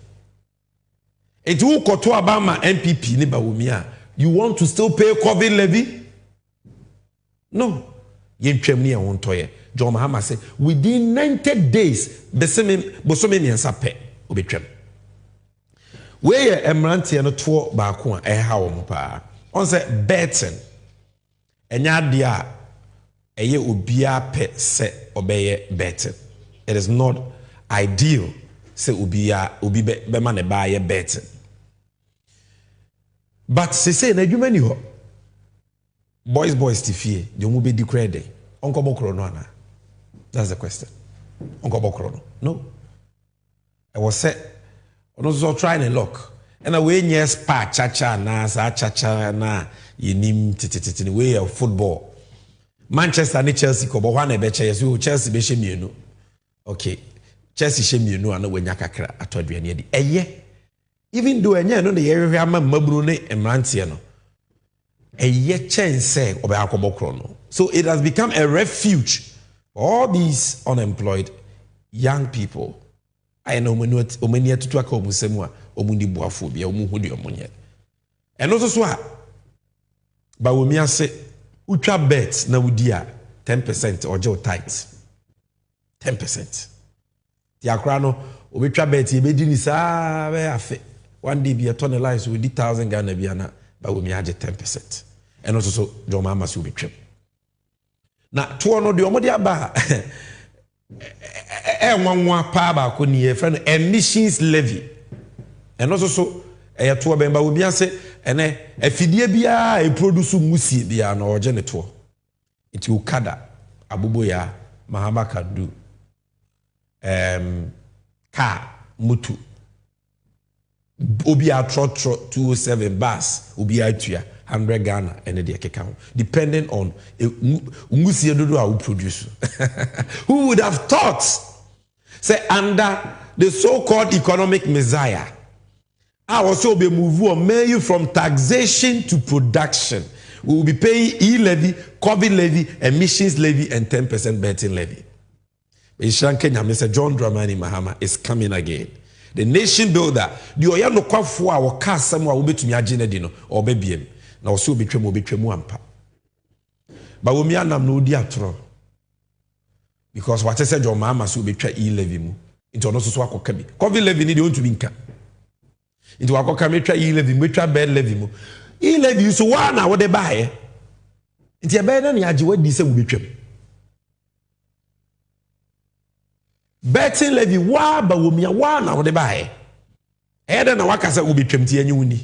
It will koto Obama MPP ni Bawumia. You want to still pay COVID levy? No. John Mahama said, within 90 days, Bosome miensa pe obetwem. Where Emranti and two baako a how pa. On say betting. Enya dia eye obia pe se obeye betting. It is not ideal say obi be man e ba ye betting. But say na adwuma ni ho. Boys tifie, the mu be declared. Uncle Bokro no ana. That's the question. Uncle Bokro no. I was set. On also trying to look. And away near spa cha na sa cha na yinim titititini way of football. Manchester and Chelsea ko bo wan e be Chelsea be shemienu. Okay. Chelsea shemienu ana wanya kakra atodwane di. Eye. Even though enya no de ye ama mabru ne emrantie no. So it has become a refuge for all these unemployed young people. I know and also so Bawumia say ultra bets na wudia 10% or joe tight 10%. The akrano ultra bet ye be dini sa be afe one day be a ton of lives with 1,000 Ghana biana. But we may have 10%. And also, John Mahama will be trim. Now, to one of the Omodia Bar, one power could be a friend emissions levy. And also, so a tour member will be say, and a Fidia, a produce musi, be an or janitor. It will kada, Abuboya, Mahama can do. Car, Mutu. Obi a trot 207 bus obi a tua 100 Ghana and the account depending on umusi dodo a produce. Who would have thought Say under the so-called economic messiah, I also be moving from taxation to production. We will be paying e-levy, COVID levy, emissions levy, and 10% betting levy. Ishan Kenya, Mr. John Dramani Mahama is coming again. The nation builder, the oya no kwafo a waka asem a wobetumi agene di no obebiem na wo so obetwemu ampa. Ba wo mi anam no di atro. Because what I said your mama so obetwa e-levy mu. Into no so akoka bi. COVID levy ni de ontu bi nka. Into akoka metwa e-levy, metwa bed levy mu. E-levy so wa na wo de bae. Into e be na ne age wadi se wobetwam. Betting levy wa ba wo mia wa na wo de bae. Ede na waka se wobetwam ti anyi wuni.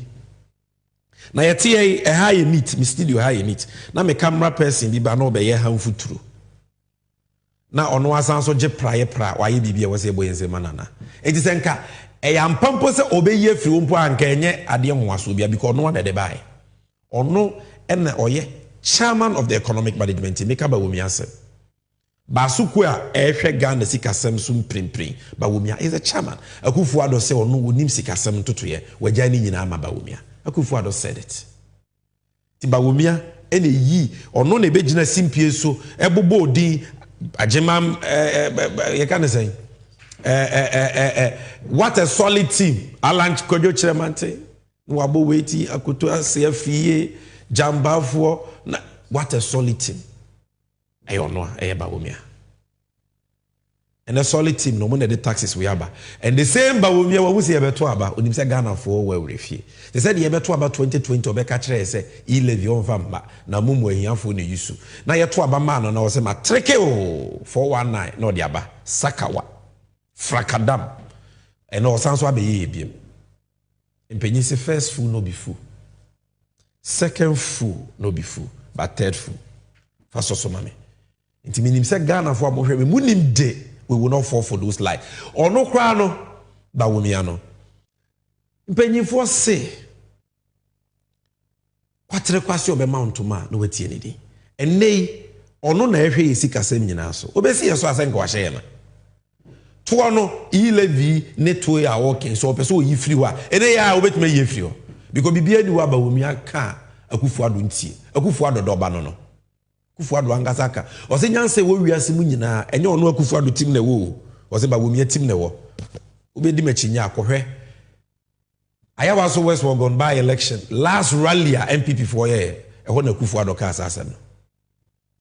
Na yete e ha ye meet, mi studio ha ye meet. Na me camera person bi ba na obeye hanfu turu. Na ono asan so je praye pra wa ye bibia wo se boyense manana. Enti se nka e ya mpampo se obeye firi wo mpo anka enye ade nwaso bia because ono na de bae. Ono ena oye chairman of the economic management make ba wo mia se. Basuku a ehwe Ghana sikasem sum primprin Bawumia is a chairman. Akufo-Addo say ono wonim sikasem totoye wagya ni nyina ama Bawumia. Akufo-Addo said it. Ti Bawumia ene yi ono na ebegina simpie so ebobo odin agema ye kan say what a solid team. Alan Kojo Chiremante no abo weti akoto asefie jambafo what a solid team. Bawumia. And a solid team, no one the taxes we have. And the same Bawumia we say about about when say Ghana for where we refuse. They said you about 2020 or catch say e-levy on vamba na mumu ehianfo ne yusu. Na ye to aba man na say matreke o 419 no de aba sakawa frakadam. And no sanso abeye ebiem. Mpenyi say first fool no be fool. Second fool no be fool, but third fool. First so mame. Inti minim se Ghana for abohwe me munim de we will not fall for those lies. Ono kra no Bawumia no. Mpanyimfo se kwatere kwase obe mount ma no watie ne di. Enei ono na ehwe yisikasem nyina so. Obesi yeso asenka wa hye na. To no e-levy ne to ya working so opeso oyi free wa. Enei ya obetuma yi free ho. Because bibia ni wa Bawumia ka Akufo-Addo ntie. Akufo-Addo doba no no. Akufo-Addo angasaka o se nyanse wo wiase mu nyina enye ono Akufo-Addo tim na wo o se Bawumia tim na wo obedi machinya akohwe ayawa so west were gone by election last rally a MPP for ye e ho na Akufo-Addo ka asasem.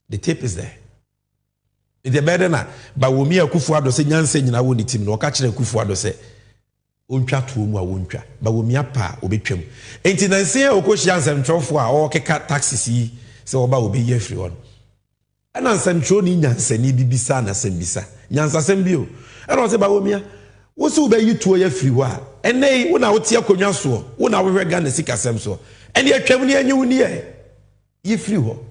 The tape is there. It is better na Bawumia Akufo-Addo se nyanse nyina wo ni tim na o ka kire Akufo-Addo se ontwa to mu a wontwa Bawumia pa obetwam enti nanse okohia nsɛmtwɔfo a o keka taxes yi se oba obi ye free one. Ana nsɛmtwɔ ni nyansani bibisa na sɛmbisa nyansasɛm bio ɛna ɔse Bawumia wo se oba yi tuo ye free wa ɛnɛ wo na wo tie akonwa so wo na wo hwɛ Ghana sikasɛm so ɛne atwam ni anyi wo ni ye free ho.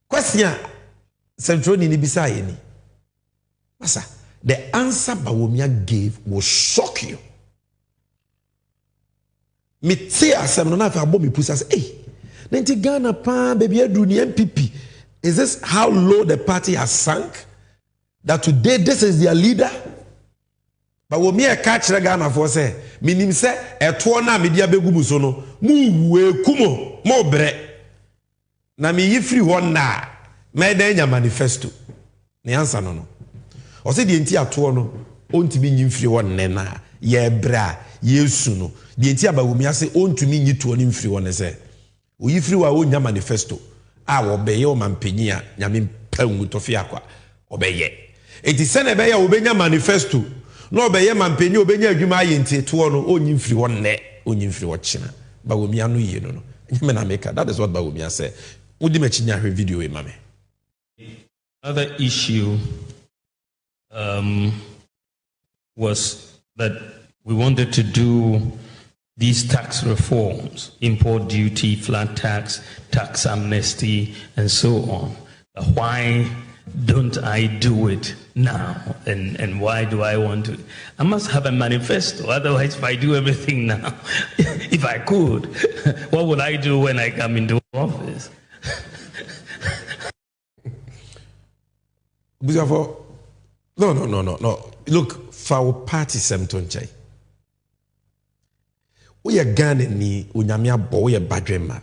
Question nsɛmtwɔ ni bisa ye ni masa the answer Bawumia gave will shock you. Me te asem no na fa abo me pusa say hey nenti Ghana pa baby adru ni MPP. Is this how low the party has sunk that today this is their leader? Bawumia ka kire Ghana for say minim say eto na media begu mu so no mu we kumo mo bre na me yifri ho na me dan nya manifesto ne answer no no o se de enti ato no ontimi nyimfiri ho ne na ye bra yesu no de enti Bawumia se ontumi nyituo ne mfiri ho ne se oyifiri wa onya manifesto a wo beye o mampanyi a nyame pangu tofi akwa obeye enti se na beye obenya manifesto no obeye mampanyi obenya adwuma ayenti to no onyimfiri ho ne onyimfiri ho china Bawumia no ye no nyame na meka. That is what Bawumia said. Udi mechinya hwe video e mame. Another issue was that we wanted to do these tax reforms, import duty, flat tax, tax amnesty, and so on. Why don't I do it now? And why do I want to? I must have a manifesto. Otherwise, if I do everything now, if I could, what would I do when I come into office? No. Look, for our party semtonche. We are Ghana ni unyamia boy a badrema.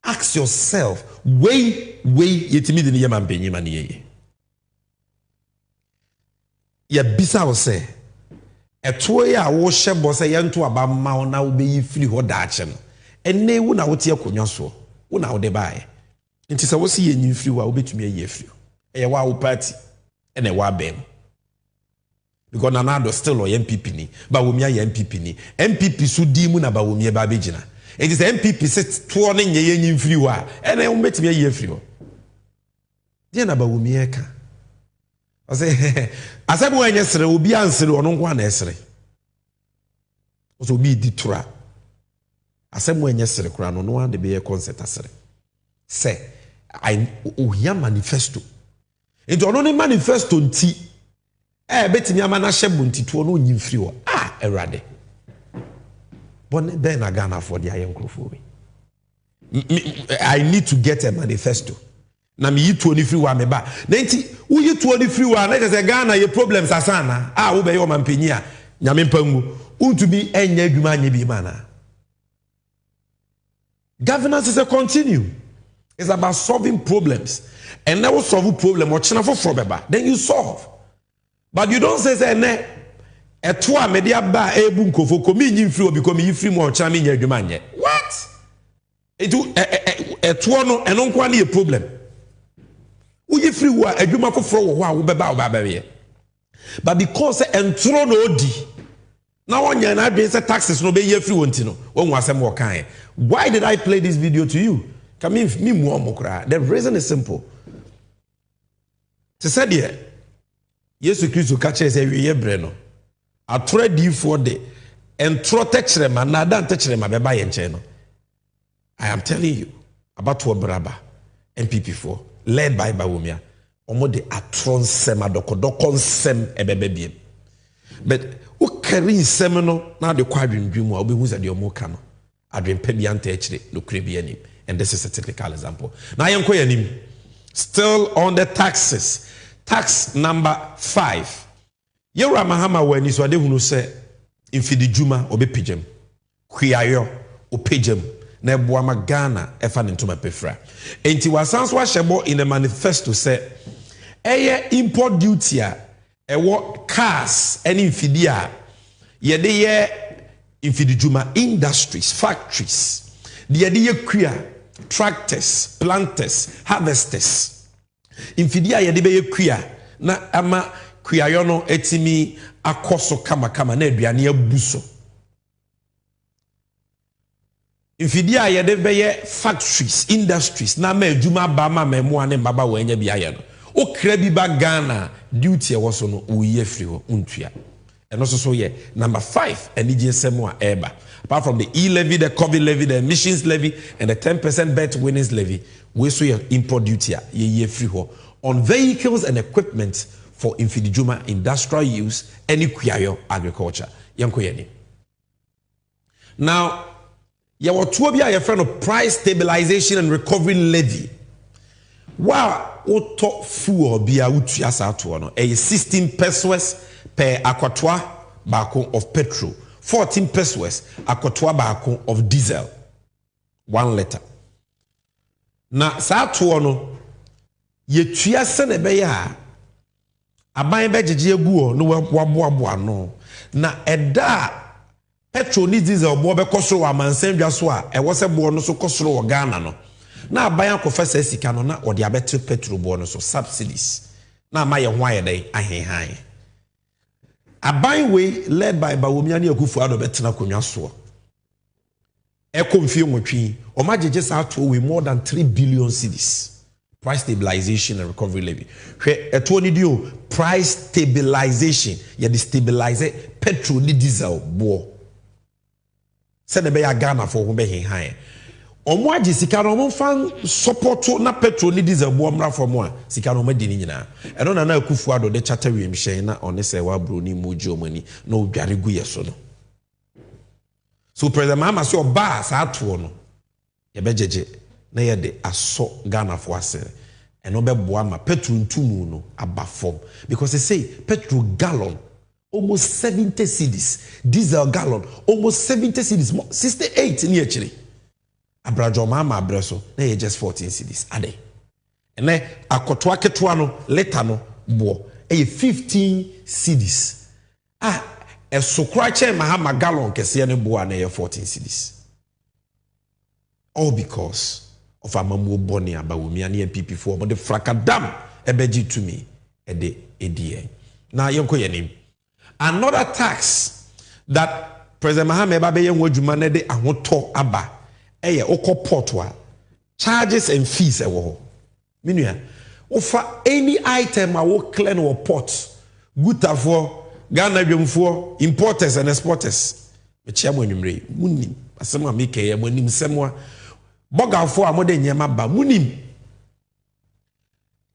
Ask yourself, way, yetimi de niye mampenyi maniye. Ya bisa ose, etwe ya wo shebo se yentu aba ma na wo be yifiri ho daache no. Enne wo na wo tie konwa so, wo na wo de bae. Nti se wo se yenyi firi wa wo betumi ayefiri. Eye wa wo party, ene wa bem. Because Nanado still or MPP ni, but we are MPP ni. MPP su di mu na ba we ba begina. It is MPP set to on ye free wa, and I will make me a free. Dear na ba we ka. I say, as I when yesterday will be answered on one essay. Also be detra. As I when yesterday crown on one the be a concert assay. Say, I hear manifesto. It only manifesto nti. Betimi amana shebunti to no nyimfiri wo erade bon ben na Ghana for the ayenkrofo I need to get a manifesto na me yitu oni free wa me ba na nti wo yitu oni free wa na say Ghana ye problems asana wo be yo mampanyi a nyame mpangu untumi enya adwuma anya bi mana. Governance is a continuum. It's about solving problems, and now solve problem or china for beba then you solve. But you don't say ne etwa media ba ebu nkofo komi nyimfiri obi komi yifiri mo chama nya adwuma nye. What? Etu etwo no eno nkwa na ye problem. Wo yifiri wa adwuma foforo wo ho a wo beba wo ba be. But because entro no odi na wonya na adwen say taxes no be yifiri wonti no won asem wo kan. Why did I play this video to you? Come in me mo mokra. The reason is simple. To say there Yesu Kristo ka kire say wiye bre no atore di for de entro techrema na dan techrema be ba ye nche no. I am telling you about Braba MPP4 led by Bawumia omo de atron sem adokodoko nsem ebebebiem but o carry nsem no na de kwadwendwemu a obehu se de omo ka no adwempa bi anta ekire no kure bi anim. And this is a typical example. Now yenko yanim still on the taxes. Tax number 5. Yewra mahama wani so ade hunu se infidi juma obe pijem. Kwiayo o pijem na eboa ma Ghana efa ne ntoma pefra. Enti wasanso ahebo in a manifesto say eye import duty a ewo cars any infidi a yede ye infidi juma industries, factories. The yede ye kwia tractors, planters, harvesters. Infidia yede be kwia na ama kwia no etimi akoso kama na aduane abuso. Infidia yede be factories, industries na ma adwuma ba ma memo ane mbaba wanya bi aye no. O kra bi ba Ghana duty e woso no oye free ho untua. And also so yeah, number 5 enije semo a eba. Apart from the e-levy, the COVID levy, the emissions levy, and the 10% bet winnings levy, we saw your import duty ye free ho on vehicles and equipment for infidijuma industrial use and kuyayo agriculture. Yanko yeni. Now, yawo tuo bi a ye friend of price stabilization and recovery levy. Wa oto fuo bi a utua sa to no. 16 pesos per akwatwa bako of petrol. 14 pesos akotwa baako of diesel 1 liter. Na saa to no yetua se ne be ya aban be jeje agu no waboaboa no na eda petrol ni diesel bo be kosoro amansan dwa so a ewo se bo no so kosoro wo Ghana no na aban akofa sa sika no na ode abetre petrol bo no so subsidies na amaye ho ayedai ahenhan. Aban way led by Bawumia ni Akufo-Addo betena konwa so. Ekomfie nwotwi o majeje sa to we more than 3 billion cedis. Price stabilization and recovery levy. Hwe eto ni dio price stabilization ye de stabilize petrol ni diesel bo. Se ne be ya Ghana for ho be henhan. Omo agi sika no omo fan support na petrol ni diesel bo mra from a sika no madi ni nyina eno na Akufo-Addo de chata wiem hyen na one se wa bro ni moji omani na odware gu yeso no. So president mama so ba sa ato no ye bejeje na ye de aso Ghana for ase and obeboama petrol ntumu no aba form because they say petrol gallon almost 70 cedis, diesel gallon almost 70 cedis, 68 in actually. Abrajo mama abreso na just 14 cedis ade. And then akotwa ketwa no leta no bo 15 cedis. A sokrache mahama gallon kese ne bo na 14 cedis. All because of amamu boni abawumi ani MPP4 but the frakadam ebeji to me ede edie. Now yonko yenim. Another tax that President Mahama Babe Yenwajuma ne de ahoto aba eye okopotwa charges and fees ewo. Minua ofa any item a wo clear no port gutafo Ghana dwemfo importers and exporters me chia mo nwumre munim asema make ye mo nim semwa bogafo a mo de nyema ba munim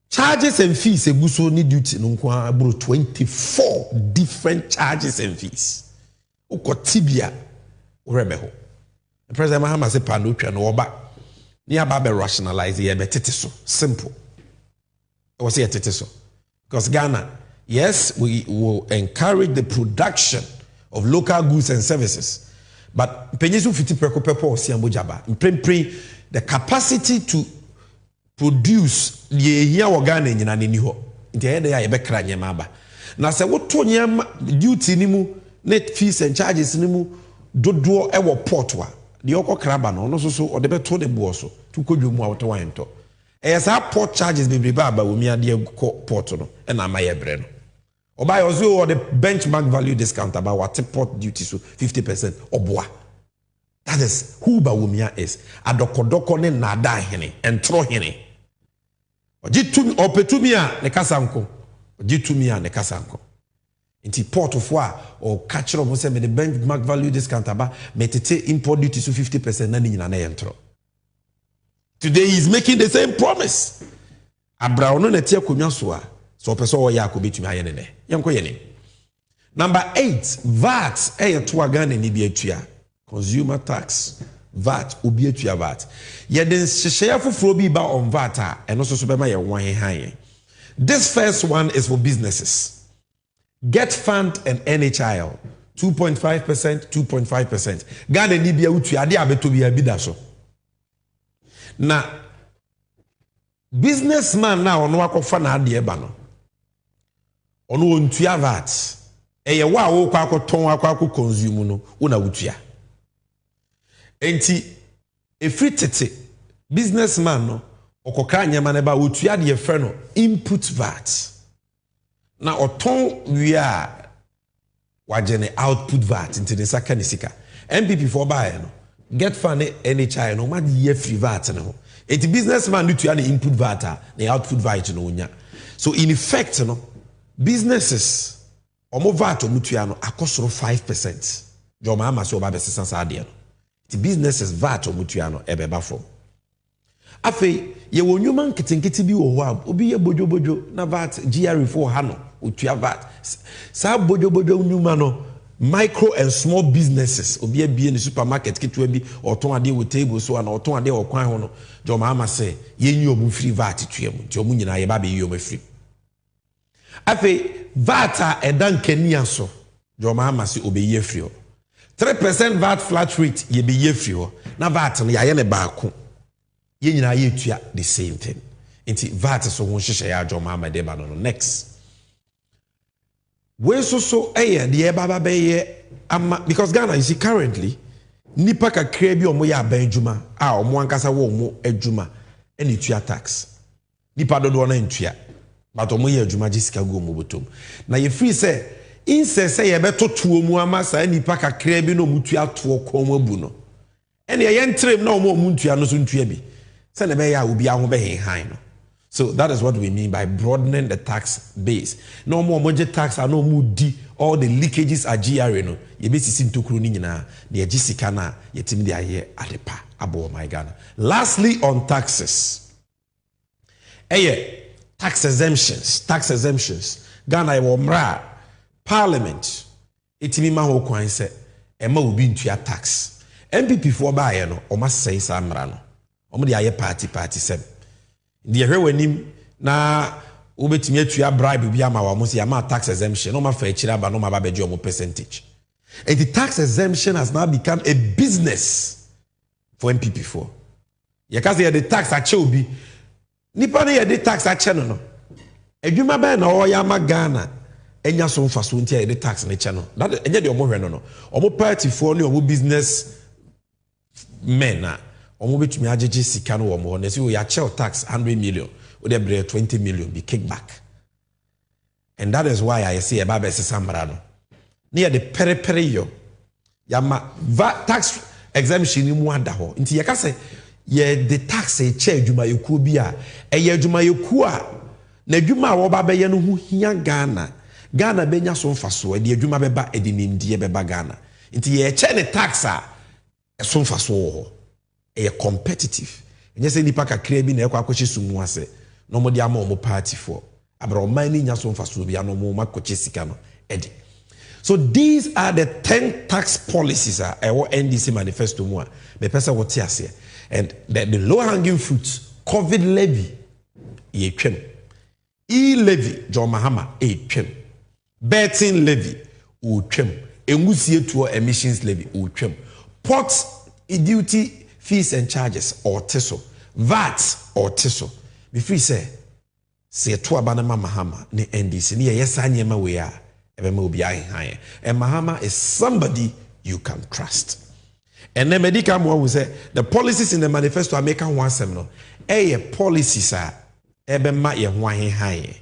charges and fees eguso ni duty no nko abro 24 different charges and fees ukotibia urebeho President Mahama say pa no twa no oba ni aba be rationalize ye betete so simple I was here tete so because Ghana, yes, we will encourage the production of local goods and services, but the capacity to produce duty nimu net fees and charges nimu dodo ewo portwa the oko kraba no so or the beto de boso to kodwomu awto wanto port charges be baba we mi ade port no e na maye bre no oba ozo or the benchmark value discount about what port duty so 50% oboa. That is who Bawumia is. Adokodoko ne nada hene entro hene. Ojitum opetumia ne kasanko. Ojitumia ne kasanko. Inti port of wa or catch up say me the benchmark value discount aba metete import duty so 50% na nyina na entro. Today he is making the same promise. Abrao no na tie konwa so a so person o ya akobetumi aye ne ne. Yenko ye ne. Number 8, VAT to Ghana ni bi atua. Consumer tax, VAT, ubietua VAT. Yeden share fufuro bi ba on VAT and also so bema ye wan high. This first one is for businesses. Get Fund and NHIL 2.5%, 2.5%. Ghana ni bia utua ade abeto bia bi da so. Na businessman na ono akofa na ade ba no. Ono ontua VAT. Eye wa wo kwa akoton akwa consume no, una utua. Enti efri tete businessman no okokra nyama ne ba otua de yefre no input VAT na oton wi a wagene output VAT into the second sika MPP for buy no get fund NHI no ma ye free VAT no enti businessman no tua the input VAT na output VAT no nya so in effect no businesses omo VAT omutua no akosoro 5% joma ama so ba be sesa ade no the businesses VAT omutua ebeba from afi ye wonwuma nkitinkiti bi wo ho a obi ye bojobojo na VAT GR4 ha no otua VAT sa bojobojo nwuma no micro and small businesses obi abie ni supermarket kitwa bi oton ade wo table so na oton ade wo kwan ho no joma ama say ye nyi omu free VAT tua mu nti omu nyina ye ba be yi omu free afi VAT edan kania so joma ama say obeyi free 3% VAT flat rate ye be ye free ho na VAT no ya ne baako ye nyina ye tua the same thing inti VAT so ho hyehyɛ ya adwoma amade ba no next we so the baba be ama because Ghana you see currently nipa kakra bi omo ya aban adwuma a omo ankasa wo omo adwuma ene tua tax nipa dodo na ntua but omo ye adwuma jisika go omo botom na ye free say insese ye beto tuo mu ama sa nipa kakra bi no mutua to kom abu no ene ye entrem na omo muntua no so ntua bi se na be ya obi aho be hen no. So that is what we mean by broadening the tax base. No more budget tax and no more di all the leakages are GRA no ye be sisi ntokuru ni nyina na ye gisika na ye timi de aye adepa abo my Ghana. Lastly on taxes. Tax exemptions. Ghana ye mra Parliament etimi ma ho kwan se e ma obi ntua tax. MPP for ba ye no o ma sei sa mra no. O mo de aye party sem. The hewenim na wobetimi atua bribe bi ama wa mo se ama tax exemption no ma fa akira ba no ma ba beje omo percentage. And the tax exemption has now become a business for MPP4. Yekase the tax ache obi nipa na the tax ache no no adwuma ba na o ya ma Ghana enya so mfaso ntia the tax na che no that enye de omo hwe no no omo party for ne omo business men na omo betumi agege sika no omo na say o ya che tax 100 million o de bre 20 million be kickback. And that is why I say about Sambara no near the pere yo yama tax exemption ni mu ada ho nti yeka say ye the tax e che adwuma yeku bi a eye adwuma yeku a na adwuma a wo ba be ye no hu hia Ghana benya so mfaso e de adwuma beba e de nimdie beba Ghana nti ye che ne tax a so mfaso ho e competitive enye se nipa kakra bi na ekwa akwachi sumu ase no mo de ama o mo party for abra o man ni nya so mfaso bi ano mo makochi sika no edi. So these are the 10 tax policies our NDC manifesto more. Me pesa what here. And the low-hanging fruits, COVID levy, e-levy, John Mahama, betting levy, emissions levy, port duty fees and charges, or TESO, VAT, or TESO. Before say to abanama Mahama, ne NDC, ni yesanyema we are. And Mahama is somebody you can trust. And then medical one will say the policies in the manifesto are making one seminal. Policies are ebema ye hwan high.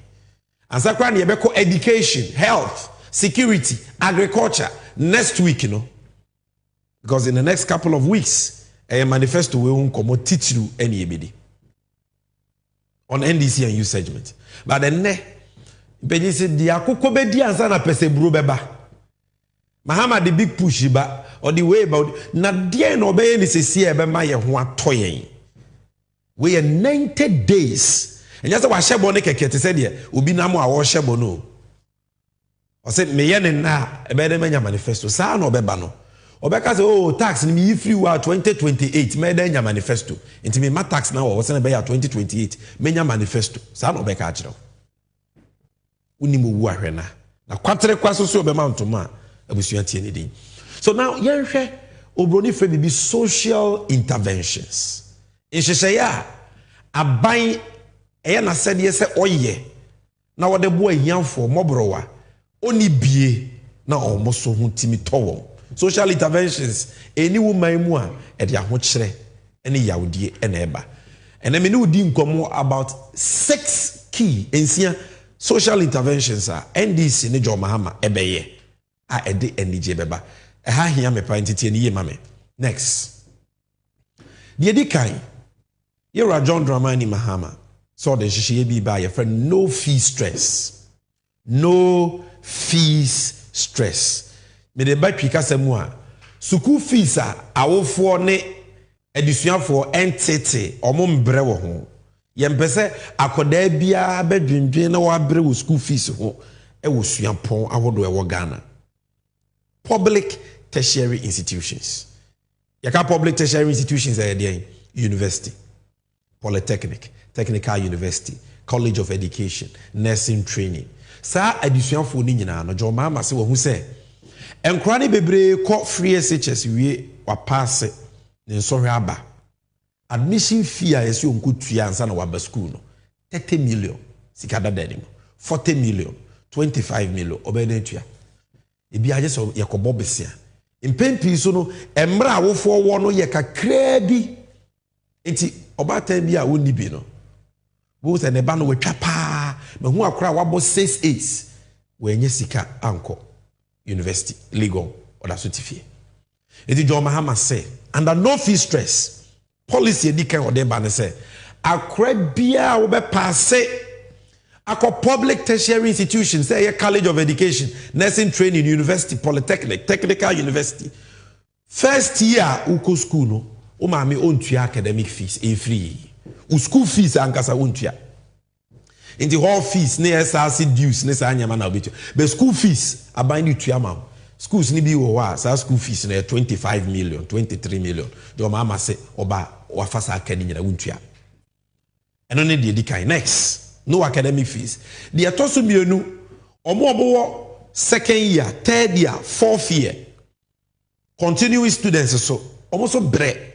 And sakran ye beko education, health, security, agriculture next week, you know. Because in the next couple of weeks, a manifesto will come teach you any ebidi on NDC and youth segment. But then Benny said, the Akoko Bedi and Sana Pese Brubeba. Mahama the big push ba or the way about na dear no be ni se see ebe ma ye ho atoyen. We are 90 days. And just wa shebo ne keke te said there, obi na mo a wo shebo no. O said me ye ne na ebe de manya manifesto. Sa na obeba no. Obeka say oh tax ni me free wa 2028 me de nya manifesto. Nti me ma tax na wo se na be ya 2028 menya manifesto. Sa na obeka akiro. Unimu wahwena na kwatere kwaso so be mantoma abusua tie ne din. So now yenhwe obroni fe bibi social interventions inhyehyaya aban eya na sede se oye na wode bo ahianfo mobrowa oni bie na omoso hu timi towo social interventions eni woman mu a e de ahokyere ene yawdie ene eba ene me ne udi nkomo about 6 key ensia social interventions are NDC ne John Mahama ebeye a ede NDJ beba ha hia me pa ntete ne ye mame. Next the edikai yera John Dramani Mahama so the hihye bi ba your friend no fee stress me de ba twika samu a school fees a awofo ne edusuafo entete omombre wo ho yempese akoda bia bedwendwen na wabre wo school fees ho e wo suapon ahodo e wo Ghana. Public tertiary institutions. Yaka public tertiary institutions are there: university, polytechnic, technical university, college of education, nursing training. Sa adisuanfo ni nyina no John Mahama se wo hu se enkra ne bebre ko free SHS wie wa pass ne so hwe aba. Admission fee is you could answer na school no 30 million sikada denim 40 million 25 million obedentua ebi aje so yakobo besia impempi so no emra awofo wo no ye kakra bi enti obatan bi a woni bi no bo se ne ba no wetwa pa me hu akora wabo 6 we enye sika anko university legal or certificate enti John Mahama say under no fee stress policy edikan or dem ban say akra bia wo be pass akọ public tertiary institutions say a college of education, nursing training, university, polytechnic, technical university. First year uko school no o ma me ontua academic fees e free u school fees ankasa ontua in the hall fees ne SRC dues ne sa nyama na obitu but school fees aban ni tua ma schools ni bi wo wa sa school fees na 25 million 23 million do ma say oba wa fasa akani nyina ontua eno ne de edikan next no academic fees. The atosu mienu omo second year, third year, fourth year, continuing students so almost so bre.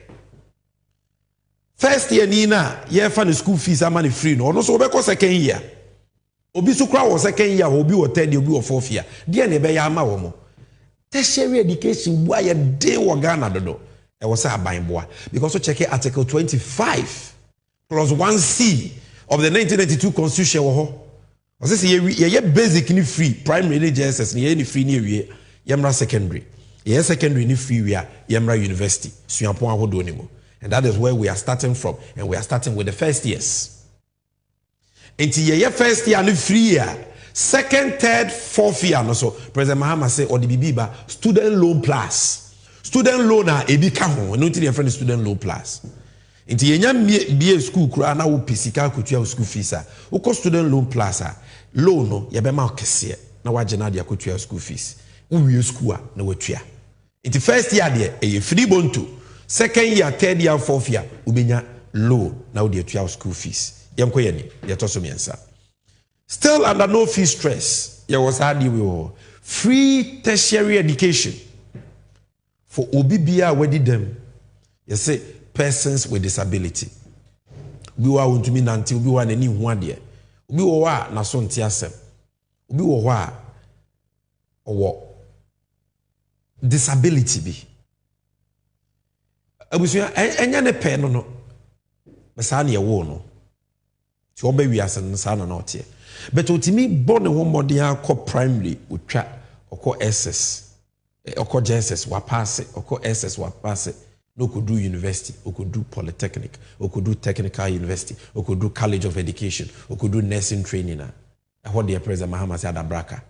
First year nina ye fa the school fees amani free no so obeko second year. Obi so kra wo second year, obi wo third year, obi wo fourth year. Dia na be ya ama wo mo. Tertiary education boy ye dey wo Ghana dodo. E wo say aban boa because so check article 25 plus 1C of the 1992 constitution wo ho. O say ye basic ni free, primary ni JSS ni free ni wie, yemra secondary. Ye secondary ni free we yemra university. Suapon ahodo ni mo. And that is where we are starting from, and we are starting with the first years. Until ye first year ni free year, second, third, fourth year no so. President Mahama say or the bibiba student loan plus. Student loan a ebi ka ho, no ti friend student loan plus. Until ye nya BA school kura na wo pisika kutua school fees a. Wo student loan plus a. Loan no ye be ma kese na waje na de akotua school fees. Wo wie school a na watua. Until first year de e free bonto. Second year, third year, fourth year, ubenya low now the 12 school fees. Still under no fee stress, there was hardly free tertiary education for Obibia wedi them. You say persons with disability. We were to me until we were any one year. We were na son tiasem. We were or disability be. Abusuya enya ne pe no besa na ye wo no ti oba wiase no sa na ote but otimi born ho modern akọ primary otwa okọ SS okọ JSS wa pass okọ SS wa pass no could do university or could do polytechnic or could do technical university or could do college of education or could do nursing training na what the president Mahama said abraka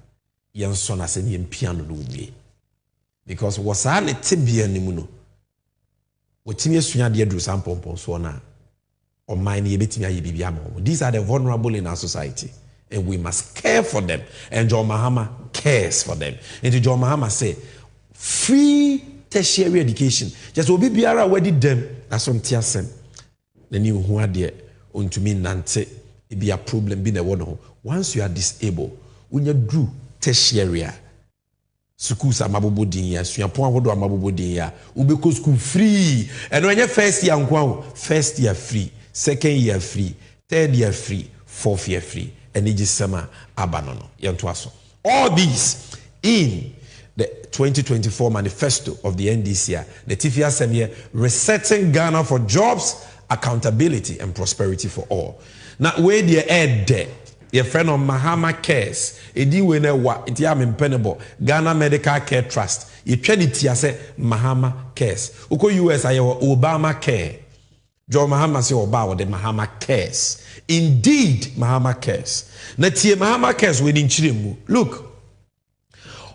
yen so na se ne piano no wie because was an tibia ni mu no these are the vulnerable in our society, and we must care for them. And John Mahama cares for them. And John Mahama say, free tertiary education. Just will be biara wedded them. That's on tiasem. Then you who are there unto me nante it be a problem be the one. Once you are disabled, when you do tertiary. Schools are mabubu dinya, suapon ahodo amabubu dinya. Ubeko school free. And when you first year first year free, second year free, third year free, fourth year free, and it is summer abanono. Yantuaso. All these in the 2024 manifesto of the NDC, the Tifia Sammy resetting Ghana for jobs, accountability, and prosperity for all. Now where the head there. Your friend of Mahama Cares, edi we na wa iti am impenable Ghana Medical Care Trust. You trade it here say Mahama Cares. Uko US ayo Obama Care. John Mahama say Obama the Mahama Cares. Indeed, Mahama Cares. Na tie Mahama Cares we din chiremu. Look.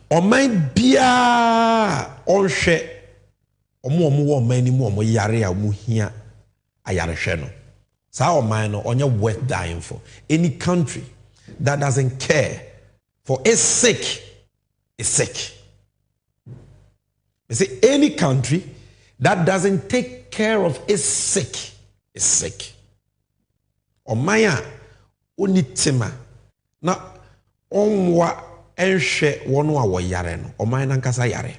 Oman bia onhwe omo wo man ni mu omo yare a mu hia ayare hwe no. Sao man no only worth dying for. Any country that doesn't care for its sick is sick. You see, any country that doesn't take care of its sick is sick. Omaya unitima na onwa enhwe wono a wo yare no omaya nankasa yare.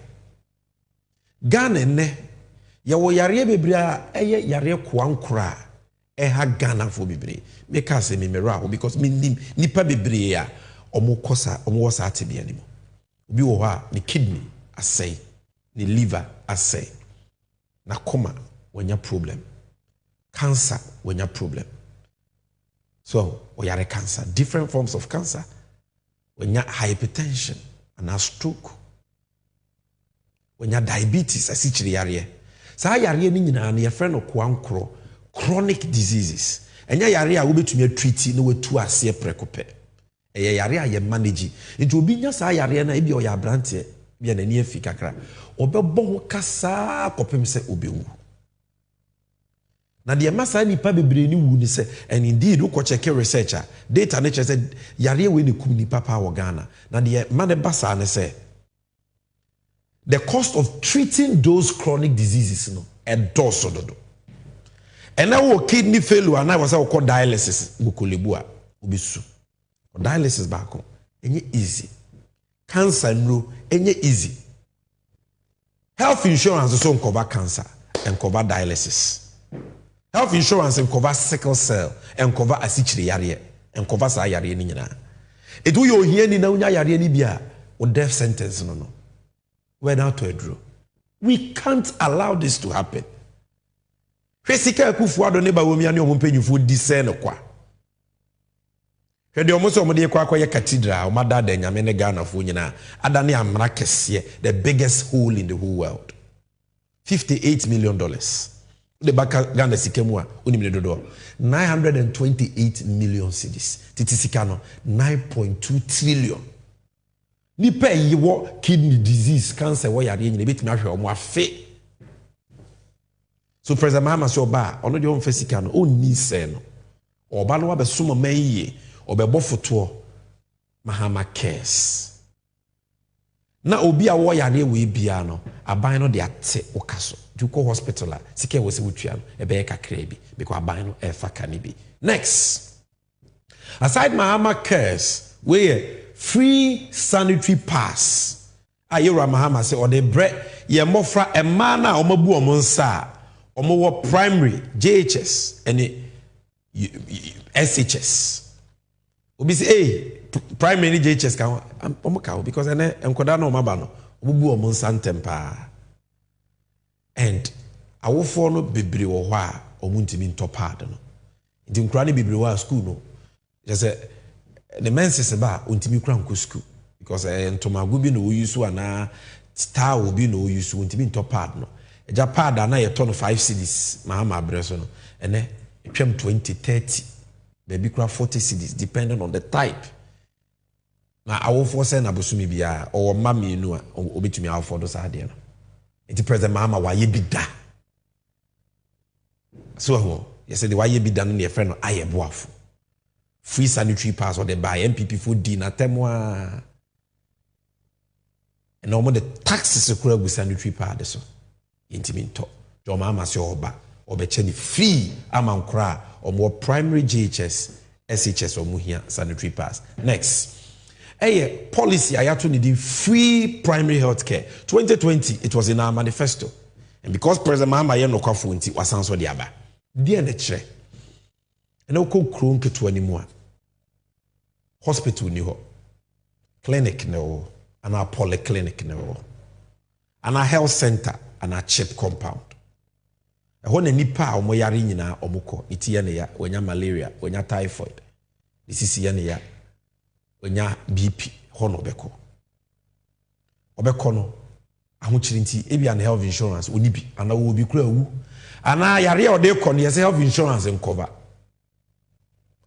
Ghana ne ye wo yare bebre eye yare kwankura eha Ghana for bibre make us me mera because me nipa bebre ya omo wosa atebia ni mo obi wo ha ni kidney asay ni liver asay na koma wanya problem cancer wanya problem so oyare cancer different forms of cancer wanya hypertension and a stroke wanya diabetes asichiri yare sa yare ni nyina na ye friend okwankro chronic diseases enya yare a wobetumi treat na wetu ase prekope eye yare a ye manage nti obi nya sa yare na ebi o ya brante bia na ni afi kakra obebo ho kasa kopem se obewu na de masa nipa bebre ni wu ni se and indeed uko check researcher data nature said yare we ni kum nipa pa wo Ghana na de mane basa ne se the cost of treating those chronic diseases no endorsed dodo. And now kidney failure and I was called dialysis bukulibua Ubisu. Dialysis back home. Enye easy. Cancer no, enye easy. Health insurance also cover cancer and cover dialysis. Health insurance and cover sickle cell and cover asichiri yare and cover sa yare ni nyina. Edu yo hie ni na unya yare ni bia o death sentence no. We're now to a draw. We can't allow this to happen. Fesika kufuado ne ba womi ani omompanyufo discern kwa. Hwede omoso omode kwa akoye cathedral o madada nyame ne Ghana fo nyina adane amra kese the biggest hole in the whole world. $58 million. The baka Ghana sikemu a onimne dodo 928 million cedis. Titisika no 9.2 trillion. Nipa yiwo kidney disease cancer wo yare nyina betimi ahwe omo afe. So President Mahama so ba ono de on fesika no onni se no. Oba no abesomo manyi obebo foto Mahama cares. Na obi a wo yare we bia no aban no de ate okaso. Duko hospital a sike wo se wutua no ebe ye kakra bi because aban no e fa kane bi. Next. Aside Mahama cares, we free sanitary pass. Ayera Mahama say or the bread ye mofra e man na omabu omonsa omo primary JHS and SHS. Obi say hey primary JHS kan omo ka because ene enkoda na omaba no obubu omonsa ntempa. And awofo no bebre wo ho a omuntimi ntopad no. Nti nkura ne bebre wo school no. Just the men says about untimi kura nko school because ntomagu bi no use ana star will be no use untimi ntopad no. Eja pad na ye to no 5 cedis Mahama abreso no. Ene twem 20 30 baby kura 40 cedis depending on the type. Na awofo say na bosumi bia or mama enu a obetumi awofo do sa de no. Enti President Mahama wa ye bi da. So ho, yes the wa ye bi da no ne friend no aye boafo. Free sanitary pass or they buy MPP food dinner temwa. And no more the taxes occur with sanitary pass so. Intimate John Mahama say oba obecheni free amount kra or more primary JHS SHS or muhia sanitary pass. Next. Policy ayato need free primary health care. 2020 it was in our manifesto. And because President Mahama ye no kwafo nti wasanso de aba. Dia ne kire. And no ko kron keto animo. Hospital ni ho. Clinic no. And our polyclinic no. And our health center and our chip compound. Ho na nipa omo yare nyina omukọ itie ne ya wenya malaria, wenya typhoid. Isisi ya ne ya wenya BP hono beko. Obeko no ahochiri nti ebia na health insurance oni bi ana wo bi kura wu. Ana yare o de kọ ne ya health insurance nkoba.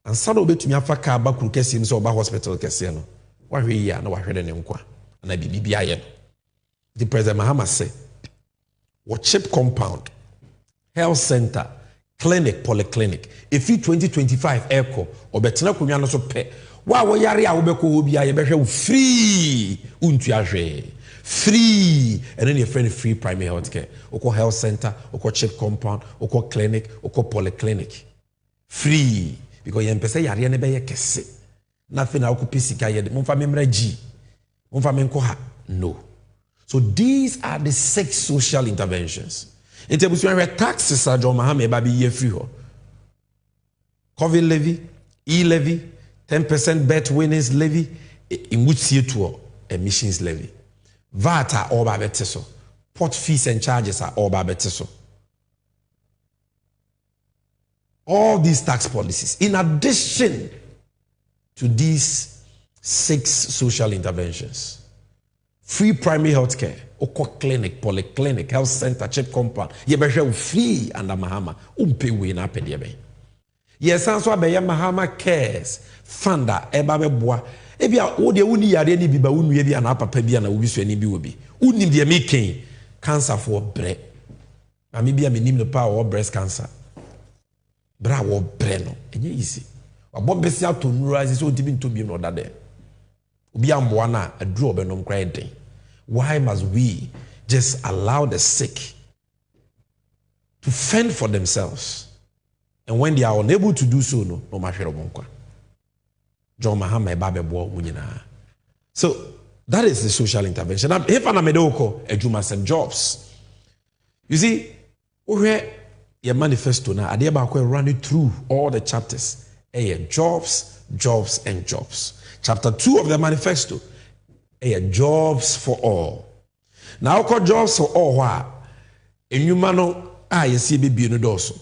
And some of it me afa ka bakuru kese ni so ba hospital kese no wahwe ya na wahwe ne nkwa na bibi aye. The President Mahama say what chip compound health center clinic polyclinic if 2025 echo obetena konwa no so pe wa wo yare a wo beko obi aye behwe wo free untu ahwe free and then your friend free primary health care oko health center oko chip compound oko clinic oko polyclinic free. Because you say yare ne be kese nothing na okupisi ye mumfa memra ji mumfa menko ha no. So these are the 6 social interventions. In terms of taxes are John Mahama ba be ye free ho. COVID levy, e-levy, 10% bet winnings levy, in which CO2 emissions levy. VAT are all ba beteso. Port fees and charges are all ba beteso. All these tax policies, in addition to these 6 social interventions, free primary health care, oko clinic, polyclinic, health center, chip compound, ye be free under Mahama, umpe we na pede be. Yes, so be Mahama cares, funda eba be boa. Ebia wo de woni yare ni biba wonu ye bia na papa bia na obi so ni bi obi. Unim de making cancer for bre. Na me bia me nim the power of breast cancer. Bra wo breno enye easy wabo besi ato nura so dibi ntobi no dade obi amboa na aduru obenom kra eden. Why must we just allow the sick to fend for themselves, and when they are unable to do so no mahwere bonkwa John Mahama Babe Bo Munina. So that is the social intervention. If I'm a medoko, edumasem jobs. You see, where your manifesto now, I run it through all the chapters. Jobs, jobs, and jobs. Chapter 2 of the manifesto. Jobs for all. Now, call jobs for all. And you mano, you see, baby, no doso.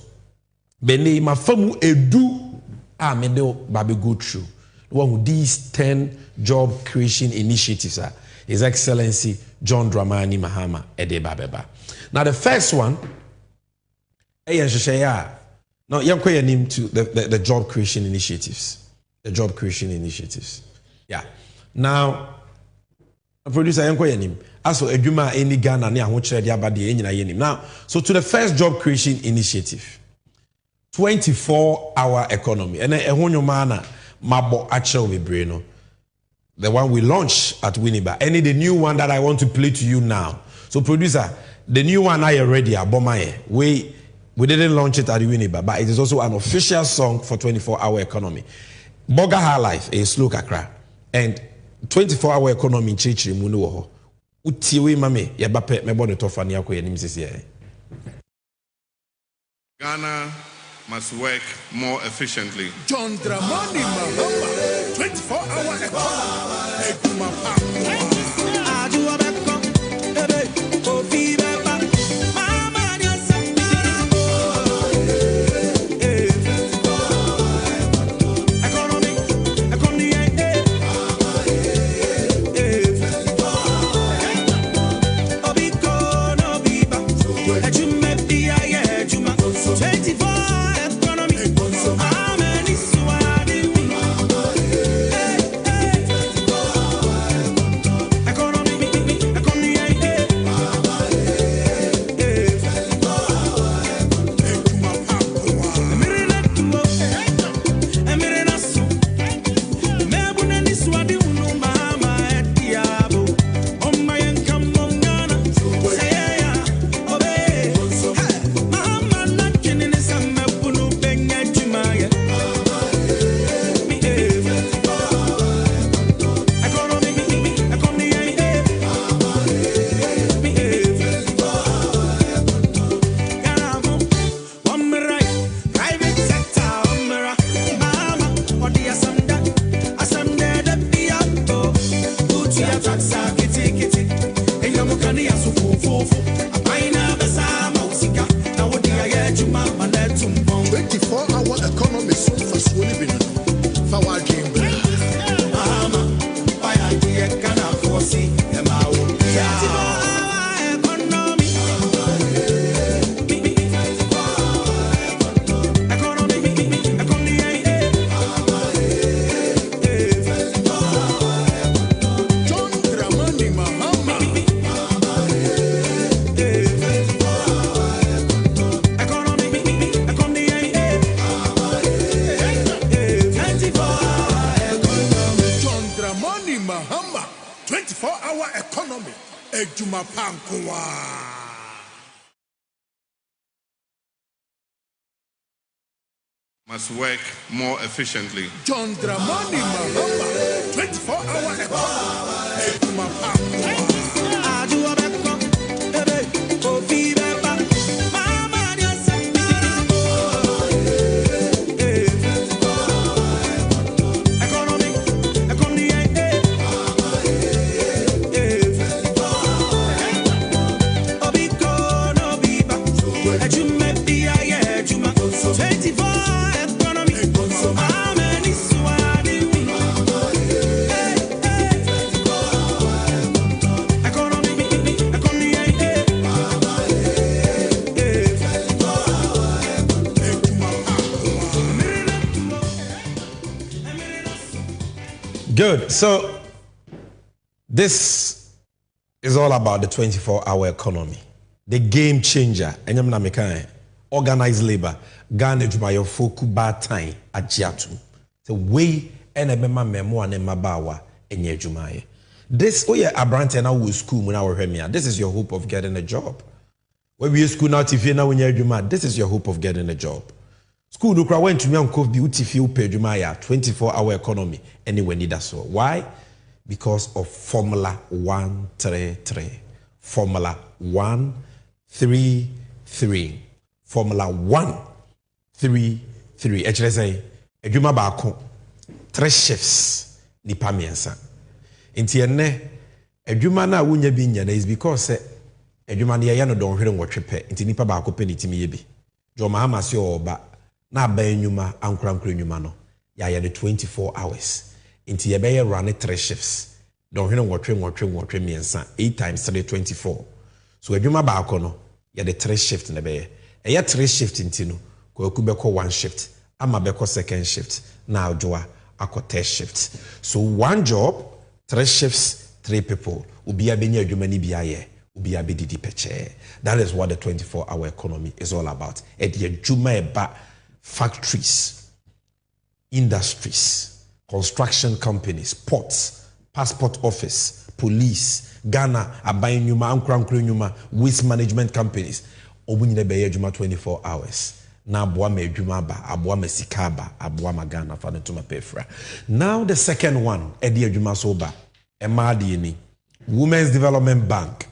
Bene, my famu edu, medeo baby go through. One of these 10 job creation initiatives are His Excellency John Dramani Mahama Ede Babeba. Now, the first one, now, you're name to the job creation initiatives. The job creation initiatives. Yeah. Now, producer, you're name. Also, Eduma, any Ghana, now, so to the first job creation initiative, 24-hour economy. And a Mabo Achel Vibreno. The one we launched at Winneba. And the new one that I want to play to you now. So, producer, the new one I already Abomaye. We didn't launch it at Winneba, but it is also an official song for 24-hour economy. Boga High Life is slow kakra. And 24-hour economy in Chichi Munuho. Utiwe mame yabape mebone tofani yako ya nimsisi ya. Ghana must work more efficiently. John Dramani Mahama, 24-hour economy. Must work more efficiently. John Dramani Mahama, 24-hour economy. Good. So this is all about the 24-hour economy, the game changer. Organized labor, Ghana Jumayo Foku Batain Ajiatu. The way enebema memo and mabawa enye Jumaye. This abrante na we school when our remia. This is your hope of getting a job. When we school now if you now when you're Juma, this is your hope of getting a job. School no went to me on bi uti fi upe adwuma ya 24-hour economy anywhere need that so. Why? Because of formula 133. Formula 133. Formula 133. Actually say adwuma baako 3 shifts nipa miensa. Inti ene adwuma na wunya bi nya is because adwuma na ye no don hwere nwotwe pe. Inti nipa baako pe ni timi ye bi. Jo mahama se oba na ba enyuma ankurankura enyuma no ya ye 24 hours. Inti ye be ye run 3 shifts. Don hwere nwotwe miensa 8 times 3 24. So adwuma baako no ye the 3 shift na be ye. Eye 3 shift inti no ko beko 1 shift ama beko 2nd shift na adwoa akọ 3 shift. So 1 job 3 shifts 3 people ubia benya adwuma ni bia ye ubia be didi peche. That is what the 24-hour economy is all about. E de adwuma eba factories, industries, construction companies, ports, passport office, police, Ghana aban nyuma ankurankura nyuma, waste management companies obunyine be adwuma 24 hours. Na aboa ma adwuma ba, aboa ma sika ba, aboa ma Ghana fa ntoma pefra. Now the second one e de adwuma so ba ema de ni Women's Development Bank.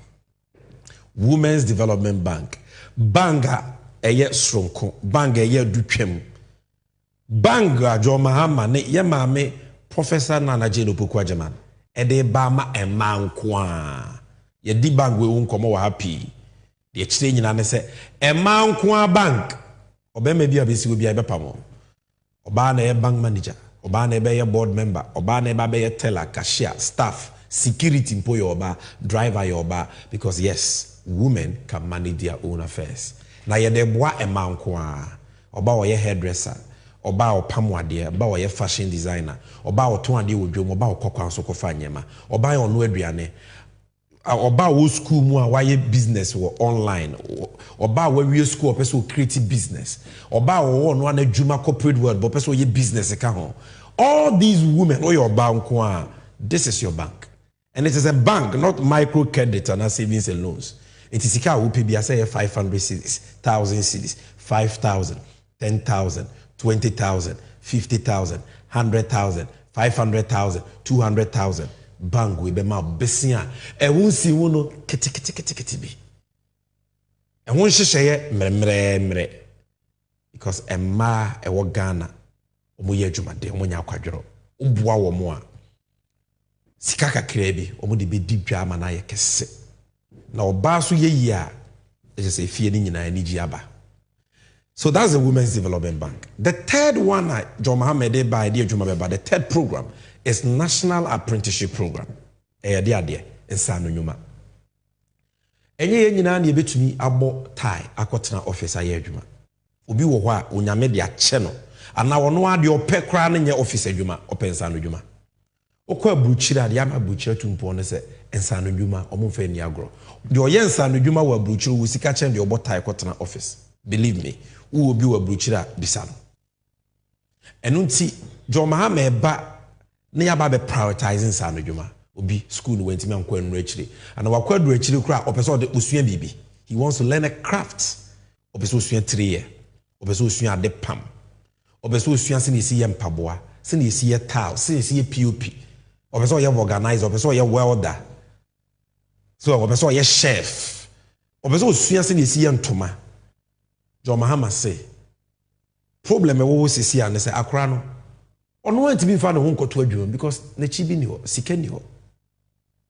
Women's Development Bank. Banga eye sronko, banga eye dutwem. Banga jo mahama ne ye maame Professor Nana Jane Opoku Agyeman. E de ba ma emankwa. Ye di bank we unkomo wa happy. De chire nyina ne se emankwa bank. Oba me bia besi obi abepamo. Oba na ye bank manager, oba na be ye board member, oba na be ye teller, cashier, staff, security employee oba, driver yoba, because yes, women can manage their own affairs. Na ye de boa emankwa. Oba wo ye hairdresser, oba wo pamwade, oba wo ye fashion designer, oba wo ton ade wodwom, oba wo kokwan so kofa nyema, oba ye onu aduane, oba wo school mu a waye business wo online, oba wo wie school person create business, oba wo no na adwuma corporate world but person ye business ka ho. All these women o your bank, this is your bank, and it is a bank, not micro credit and savings and loans. It is sika wo pay say 500 cedis, 1000 cedis, 5000, 10,000, 20,000, 50,000, 100,000, 500,000, 200,000. Bang we be ma besia e won si wo no kete bi e won hyehyeye mremre because emma e wo Ghana omo ye adwumade omo nya akwadworo oboa wo mo a sika kakra bi omo de be didwa ama na ye kese na oba so ye yi a e say fie ni nyina ni gi aba. So that's the Women's Development Bank. The third one John Mohammed by the third program is National Apprenticeship Program. Ade ensano nyuma. Enye nyina na yebetumi abo tie akotena office aye adwuma. Obi wo ho a onyame de ache no. Ana wono ade opɛ kra na nye office adwuma, opɛ ensano adwuma. Okɔ aburukyira ade ama aburukyira tumpo ne se ensano adwuma omomfa ni agro. De oye ensano adwuma wa aburukyira wo sika chen de obo tie akotena office. Believe me, who will be a bruchira bisano. And unti John Mahama ba near babe prioritizing Sanu Juma. Obi school went to me and Quen Richly. And our quad Richly craft, Opeso de Usuan Bibi. He wants to learn a craft. Opeso 3 years. Opeso de Pam. Opeso Sini Pabua. Sini a towel. Sini POP. Opeso ya organize. Opeso ya welder. So Opeso ya chef. Opeso Sini Toma. John Mahama say problem e wo sisi an say akra no ono want be fa no ho nkoto adwuma because na chibi ni ho sika ni ho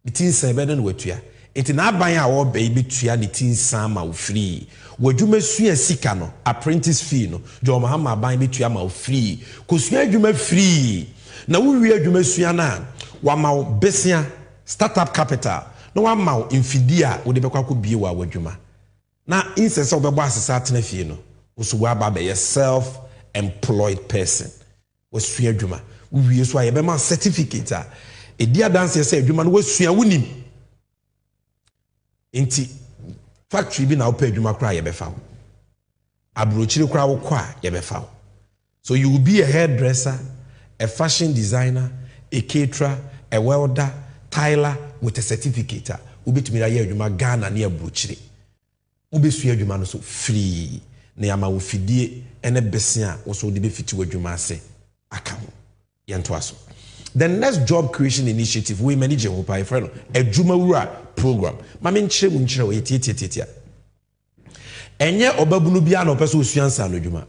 bitin san be no watua enti na aban a wo be bitua ni tin san ma wo free wadwuma sua sika no apprentice fee no John Mahama aban bitua ma wo free ko sua adwuma free na wo wi adwuma sua na wa ma wo besia startup capital no wa ma wo infidia wo de be kwa ko bie wa wadwuma. Na instance of the boss atena fie no so wa ba be self-employed person was sua adwuma we so aye be ma certificate a dia dance say adwuma no wasua wonim enti factory bi na wo pa adwuma kra ye be fa abrochiri kra wo kwa ye be fa. So you will be a hairdresser, a fashion designer, a caterer, a welder, tiler with a certificate ubitumi ya adwuma Ghana na abrochiri. Ubesua adwuma no so free na yama wo fidie ene bese a wo so de be fiti wadwuma ase aka ho yento aso. The next job creation initiative we manage ho pa friend adwuma wura program ma me nkyere mu nkyere wo yetietitia enye obabunu bia na opeso osuansa no adwuma.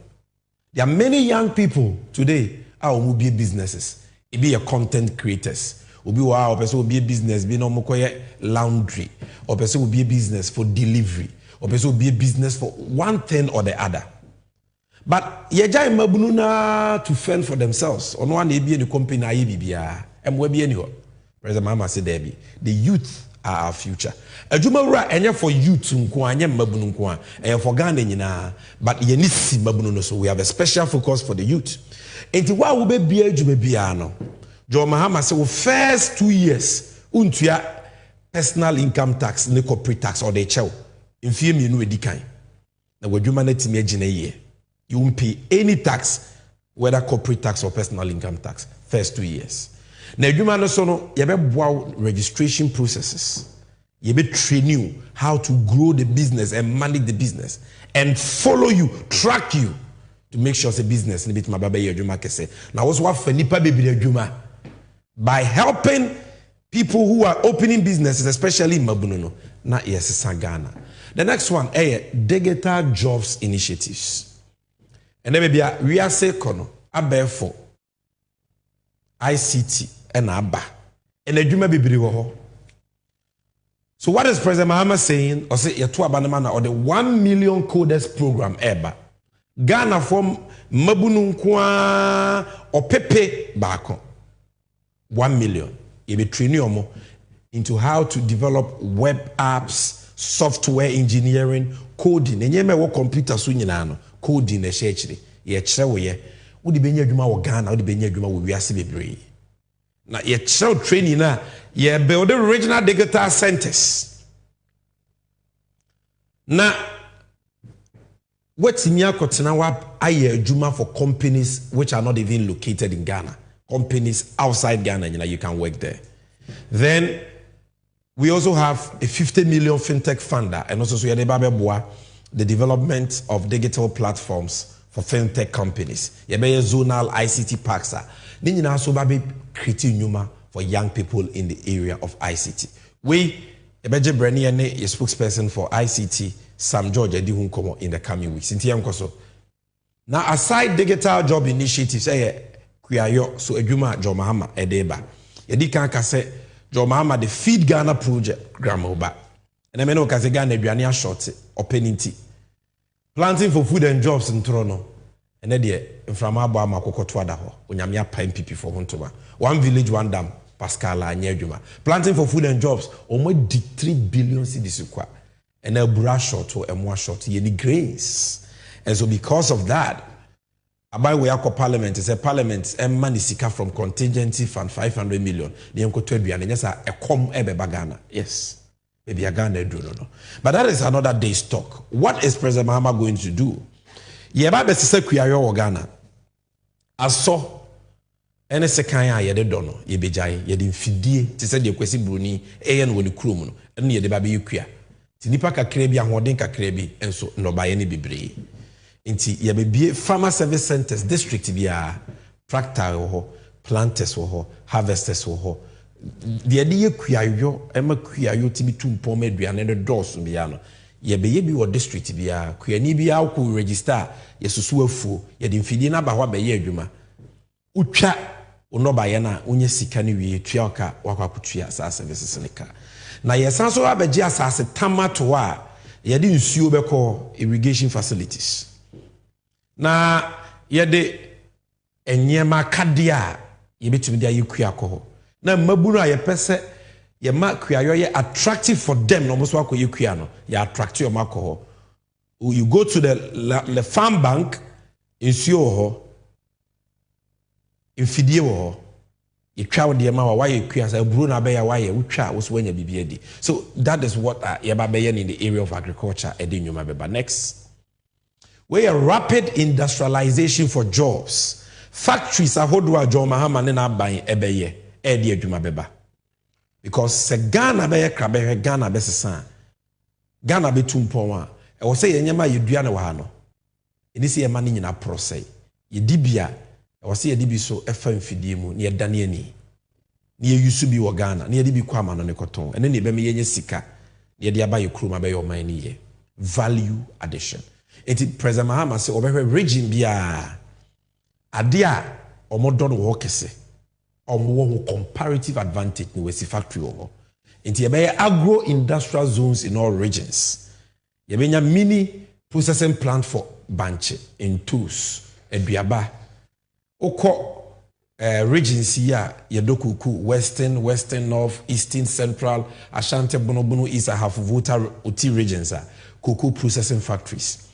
There are many young people today who be businesses. It be a content creators. Obi wa person will be a business be no mokoye laundry. Or person will be a business for delivery. Or person will be a business for one thing or the other. But yeja mabunu na to fend for themselves. Ono one be the company na bibia. Em we be anyho. President Mama said there be. The youth are our future. Adwuma wura enye for youth nko anya mabunu nko a for Ghana nyina, but ye nisi mabunu no, so we have a special focus for the youth. Enti wa wo be bia adwuma bia no John Mahama say first 2 years untua personal income tax ne corporate tax or the chew mfie mienu edikan na wadwuma na timi agina ye you won't pay any tax whether corporate tax or personal income tax first 2 years na adwuma no so no ye be boa registration processes ye be train you how to grow the business and manage the business and follow you track you to make sure the business ni bit ma baba ye adwuma kese na wo so wa fa nipa bebire adwuma by helping people who are opening businesses, especially in Mabunono, not yes, Ghana. The next one, digital jobs initiatives. And then maybe we are say kono, for ICT and ABA. And the Juma Bibriwo. So what is President Mahama saying? Or say or the 1 million coders program eba. Ghana from Mabununqua or Pepe Bako. 1 million. You be training into how to develop web apps, software engineering, coding. And you may work computer soon, coding a share. Ye chewe ye. Udi benye juma wa Ghana, udi benye juma we asi bebre. Na ye chewe training na ye build the regional digital centers. Na what's in kotena wa aye juma for companies which are not even located in Ghana. Companies outside Ghana, you can work there. Then we also have a 50 million fintech funder, and also the development of digital platforms for fintech companies. Zonal ICT parks. Then also creating numa for young people in the area of ICT. We Ebeje Breni a spokesperson for ICT, Sam George in the coming weeks. Now, aside digital job initiatives, so adwuma John Mahama edeba yedi kan ka se John Mahama the Feed Ghana project gramoba and me no ka se Ghana aduane a short opportunity planting for food and jobs in Toronto and de mframa abo amakokoto ada ho onyame apa MPP for hontoma one village one dam Pascal anya adwuma planting for food and jobs omo di 3 billion cedis kwa and a brush short or a short ye grains and so because of that Abai we are parliament is a parliament and money sika from contingency fund 500 million. The uncle to be and yes a ebe bagana. Yes. Maybe a Ghana do no. But that is another day's talk. What is President Mahama going to do? Yeba be se kuyayo Ghana. Aso ene sekan ye de dono ye bejai ye de mfidie ti se de kwesi bruni eye no woni krom no ene ye de ba be yekua. Ti nipa kakra bi ahoden kakra bi enso no ba ye ne bebre. Inti yabebie farmer service centers district bia tractor ho planters ho harvesters ho de de yekuayo ema kuayo tibi tumpo maduane de dos bia no yebeye bi wo district bia kuani bia ko register yesusu afuo ye de mfidie na ba ho ba ye adwuma utwa onoba ye na onye sika ne wie tua oka wakwakutua sa services ne ka na yesan so abeje asase tamato a ye de nsuo beko irrigation facilities na yede enyema kadia yebetumi dia yekua ko na maburu a yepese ye ma kuayo ye attractive for them no so akọ yekua no ye attract your alcohol. You go to the farm bank nsuo ho infidie ho you twa de ma wa yekua say buru na be ya wa ye utwa wo so anya bibia di. So that is what ye ba be in the area of agriculture edinwuma beba. Next, we are rapid industrialization for jobs. Factories are hodwa John Mahama ne na ban ebeye e de adwuma beba. Because se Ghana be krabe Ghana be sesa. Ghana be tumpon a. E wo se yenyama yedua ne wa no. Ini si ema ni nyina prosei. Ye dibia, wasi ye dibi so efa mfidie mu, ni edane ani. Ni ye yusu bi wo Ghana, ni ye dibi kwa ma no ne koton. Ene ni ebe me yenye sika. Ni ye di aba ye kuruma be yo man ni ye. Value addition. Eti President Mahama se obehwe region bia ade a omodo no wo kese. Omo wo comparative advantage ni we si factory wo. Enti ye be agro industrial zones in all regions. Ye be nya mini processing plant for Banche in Tus, Eduaba. Oko regions here, Yadokuku, Western, North, Eastern, Central, Ashanti, Bono, East, half Vuta, Uti regions are cocoa processing factories.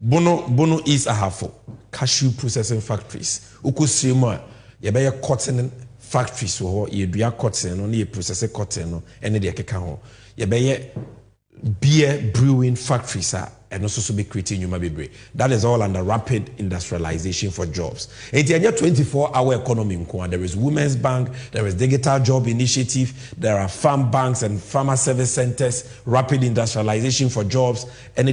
Bono East, half cashew processing factories. Uku Sima, Yabaya cotton factories, or Yedua cotton, only processing cotton, and the Akekao. Yabaya beer brewing factories are and also be creating new bebre. That is all under rapid industrialization for jobs. And in 24-hour economy, there is Women's Bank, there is Digital Job Initiative, there are farm banks and farmer service centers, rapid industrialization for jobs, and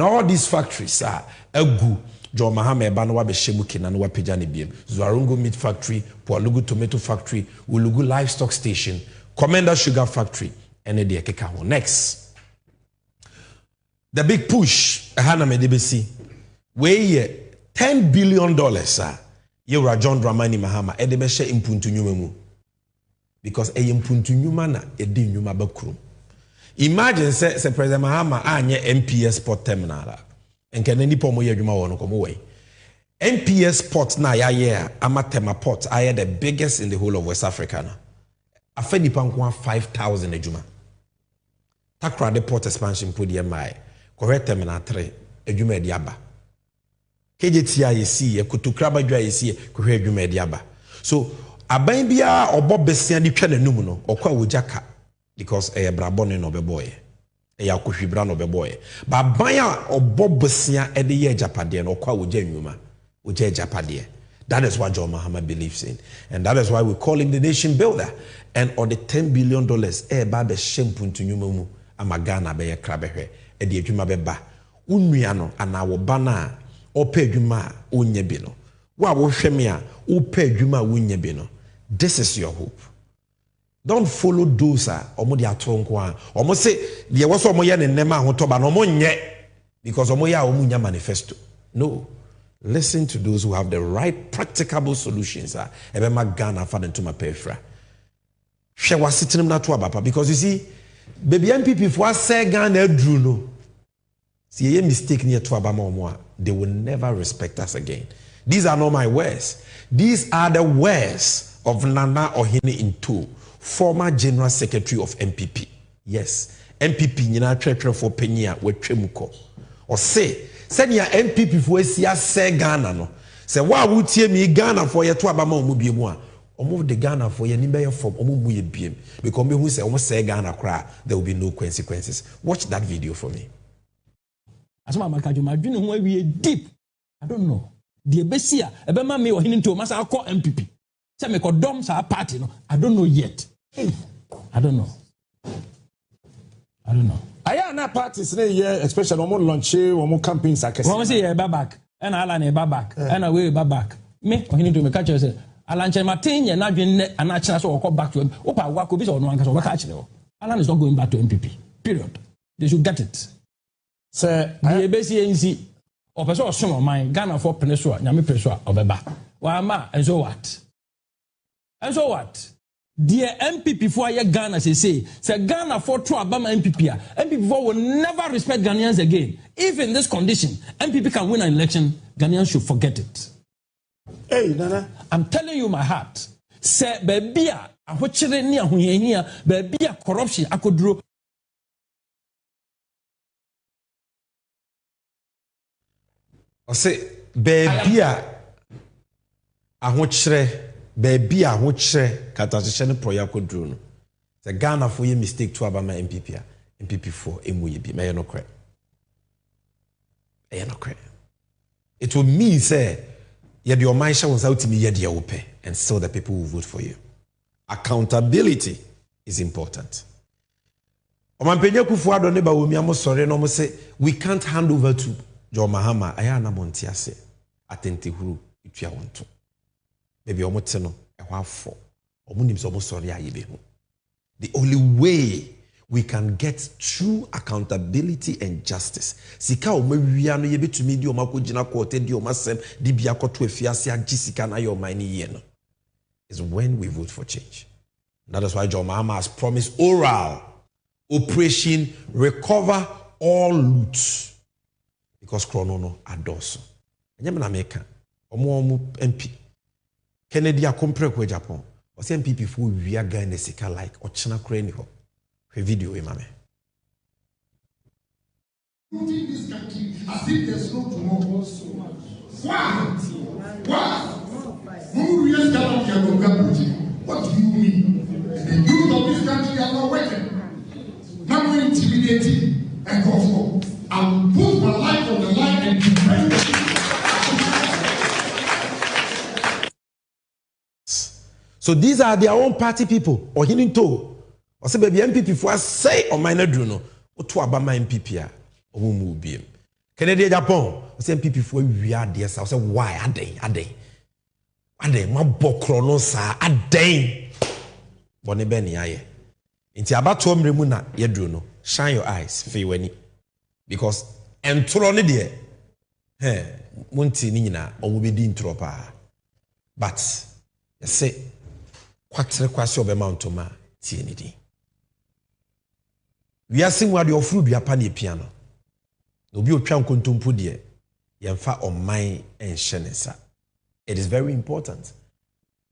all these factories are egu. John Mahama Ebano be Shemukin and Wapijani Biem, Zuarungu Meat Factory, Pualugu Tomato Factory, Ulugu Livestock Station, Commander Sugar Factory, and the Kekaho. Next. The big push, Hana Medibesi, where $10 billion, sir, you are John Dramani Mahama, Edebeshe impuntu nyumemu. Because a impuntu nyumana, edi nyuma bakrum. Imagine, say President Mahama, anye MPS port terminal. And can any pomo ye juma wono come away. MPS port na ya Amatema port, I the biggest in the whole of West Africa. Afeni pankwa 5,000 ejuma. Takra de port expansion put the MI. Correct terminal 3, ejuma diaba. KJTI yesi, kutukraba jwa yesi, correct ejuma diaba. So, aban bia obo besia di twa nanum no, okwa wojaka because brabone no beboye. Yakuhibra no beboye. Ba ban obo besia e de ye japade no okwa woja nwuma. Woja japade. That is what John Mahama believes in. And that is why we call him the nation builder. And on the $10 billion, ba be shempuntu nwuma mu amagana be ye krabehwe. Edi adwuma beba unua no ana wo bana opa adwuma onye bi no wa wo hweme a opa adwuma onye bi no. This is your hope. Don't follow those omo de atonko a omo say de wo so omo ye ne nema ahotoba no omo nye because omo ya omo nya manifesto. No, listen to those who have the right practicable solutions ebe ma Ghana fa den to ma pefra hwe wasitinim na to abapa because you see baby MPP for say Ghana drew no. See a mistake near to Abama, they will never respect us again. These are not my words. These are the words of Nana Ohene Into, former General Secretary of MPP. Yes, MPP Nina Tretre for Penya with Tremuko. Or say your MPP for say Ghana no. Say why would you me Ghana for your to Abama Mubiwa? Or move the Ghana for your Nimbe from Omuye BM. Because me who say almost say Ghana cry, there will be no consequences. Watch that video for me. As my dream where we deep. I don't know. The Bessia, a bema me or hinting to Massa call MPP. Say me call doms our party. No, I don't know yet. I don't know. I don't know. I am not parties here, especially on launch or more campaigns. I can say a back and Alan a back and away back. Me or hinting to me catch us. Alan Martin and I've been a natural so call back to him. Opa Wako is on one because catch Alan is not going back to MPP. Period. They should get it. Sir, the ABCNC or person some of mine, Ghana for Peninsula, Yami Peninsula, or Beba. Wama, and so what? And so what? Dear MPP for Ghana, say Ghana for two Abama MPP. MPP will never respect Ghanaians again. If in this condition, MPP can win an election, Ghanaians should forget it. Hey, Nana. I'm telling you my heart. Say, baby, I watch it near here, baby, corruption, I could draw. I say, baby, I watch baby, I watch Katashan Proyako drone. The Ghana for your mistake to Abama MPP, MPP4, MUB, may no credit. It will mean, say, yet your mind shall out to me, yet you pay, and so the people will vote for you. Accountability is important. Omampenya Kufuado ne Bawomi amosore no mo say we can't hand over to John Mahama. Aya na montiase. Atente huru itua wonto. Maybe omote no ehwafo. Omunim so omosore ayebe hu. The only way we can get true accountability and justice. Sika omawia no yebetumi di omakogina kote di omasem di bia koto afiase agi sika na your money ye no. Is when we vote for change. That is why John Mahama has promised oral Operation Recover All Loot. Because Kronono adoso. Enyame na meka. Omo MP. Kennedy akompre kwa Japan. Ose MPP fo wia Ghana sika like ochina kra ni ho. Hwe video e mame. Looting this country as if there's no tomorrow. Why? Who really got what do you mean? The youth of this country are not working. Not more intimidating and comfortable. I will put my life on the line and defend it. So these are their own party people. Or hininto. Or say baby MPP for say on minor druno. Or to abama MPP a omu biem. Kennedy Japan. Or say MPP for we are there. So say why are they? Ade ma bokro no sa aden bone be ne aye nti abato mremu na yedru no shine your eyes fe wani because entro ne de munti ni nyina omo be di ntro pa but you say kwatere kwase obe mountain ma tie ni di wi asim wa de ofuru dua pa ne piano no bi otwa nkontompo de yemfa oman enhyenesa. It is very important.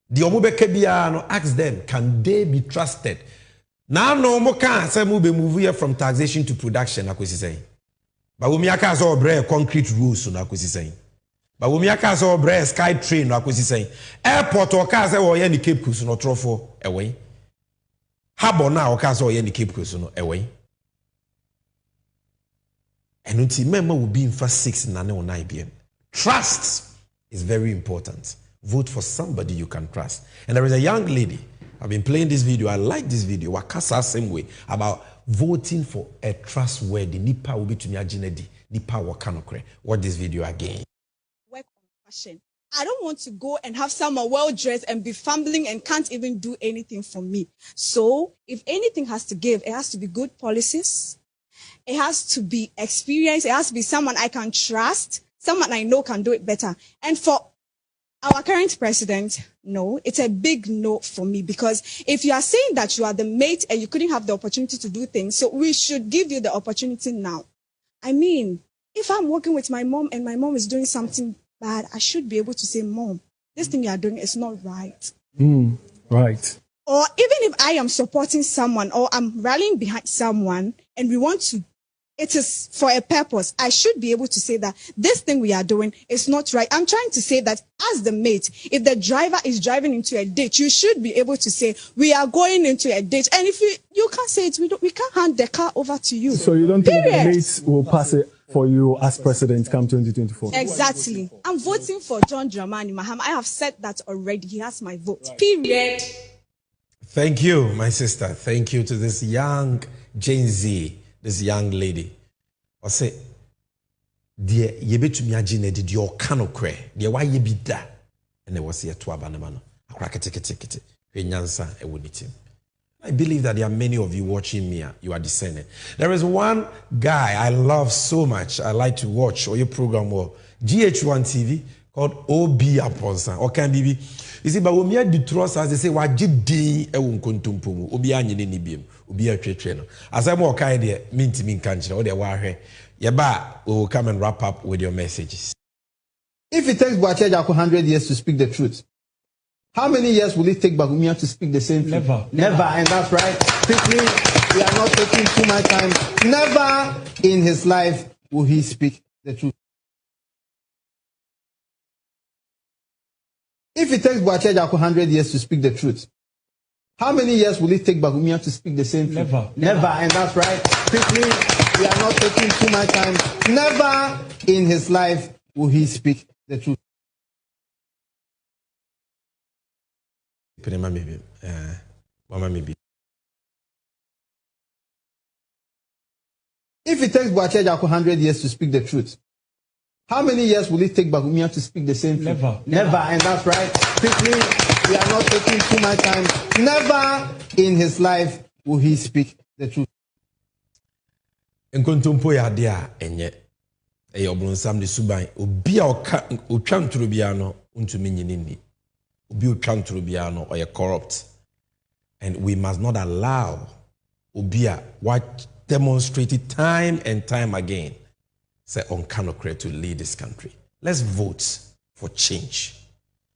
The omubeke bia no ask them, can they be trusted? Now no mo can say move here from taxation to production akwesi say. Ba wo mi aka so obre concrete roads no akwesi say. Ba wo mi aka so obre sky train no akwesi say. Airport o ka say wo ye ni Cape Coast no trofo ewe. Harbor na o ka say wo ye ni Cape Coast no ewe. Enunti member will be in first 6 na ne o 9 bm. Trust is very important. Vote for somebody you can trust. And there is a young lady, I've been playing this video, I like this video, Wakasa same way, about voting for a trustworthy, nipa will be to me ajinedi, nipa wakanokre. Watch this video again. Work on fashion. I don't want to go and have someone well-dressed and be fumbling and can't even do anything for me. So, if anything has to give, it has to be good policies. It has to be experience. It has to be someone I can trust. Someone I know can do it better. And for our current president, no, it's a big no for me, because if you are saying that you are the mate and you couldn't have the opportunity to do things, so we should give you the opportunity now. I mean, if I'm working with my mom and my mom is doing something bad, I should be able to say, Mom, this thing you are doing is not right. Right. Or even if I am supporting someone or I'm rallying behind someone and we want to, it is for a purpose, I should be able to say that this thing we are doing is not right. I'm trying to say that as the mate, if the driver is driving into a ditch, you should be able to say, we are going into a ditch. And if you can't say it, we can't hand the car over to you. So you don't think the mate will pass it for you as president come 2024? Exactly. I'm voting for John Dramani Mahama. I have said that already. He has my vote. Period. Thank you, my sister. Thank you to this young Gen Z, this young lady. I say, dear, ye be to me agine did your cano cre, dear, why ye be da? And there was here to abanamano. A crackety, nyansa, a wunitim. I believe that there are many of you watching me. You are discerning. There is one guy I love so much. I like to watch or your program or GH1 TV called OB Aponsa or can be. You see, but when we had the trust, as they say, what did they uncontumpumu? Obi anyi ni biem. Obi a trainer. As I'm okay there, minti min kanchi or the wire. Yaba, we will come and wrap up with your messages. If it takes Boachejaku 100 years to speak the truth, how many years will it take Bagumia to speak the same truth? Never. And that's right. Quickly, we are not taking too much time. Never in his life will he speak the truth. If it takes Boachejaku 100 years to speak the truth, how many years will it take Bagumia to speak the same truth? Never. And that's right. Quickly, we are not taking too much time. Never in his life will he speak the truth. Mama maybe. If it takes Boache Ajako 100 years to speak the truth, how many years will it take Bagumia to speak the same truth? Never. And that's right. Quickly, we are not taking too much time. Never in his life will he speak the truth. Nkontompo ya dia enye oblonsam de suban obi a otwa ntoro bia no ntumi nyinini obi otwa ntoro bia no oye corrupt, and we must not allow obi a what demonstrated time and time again say on canocre to lead this country. Let's vote for change.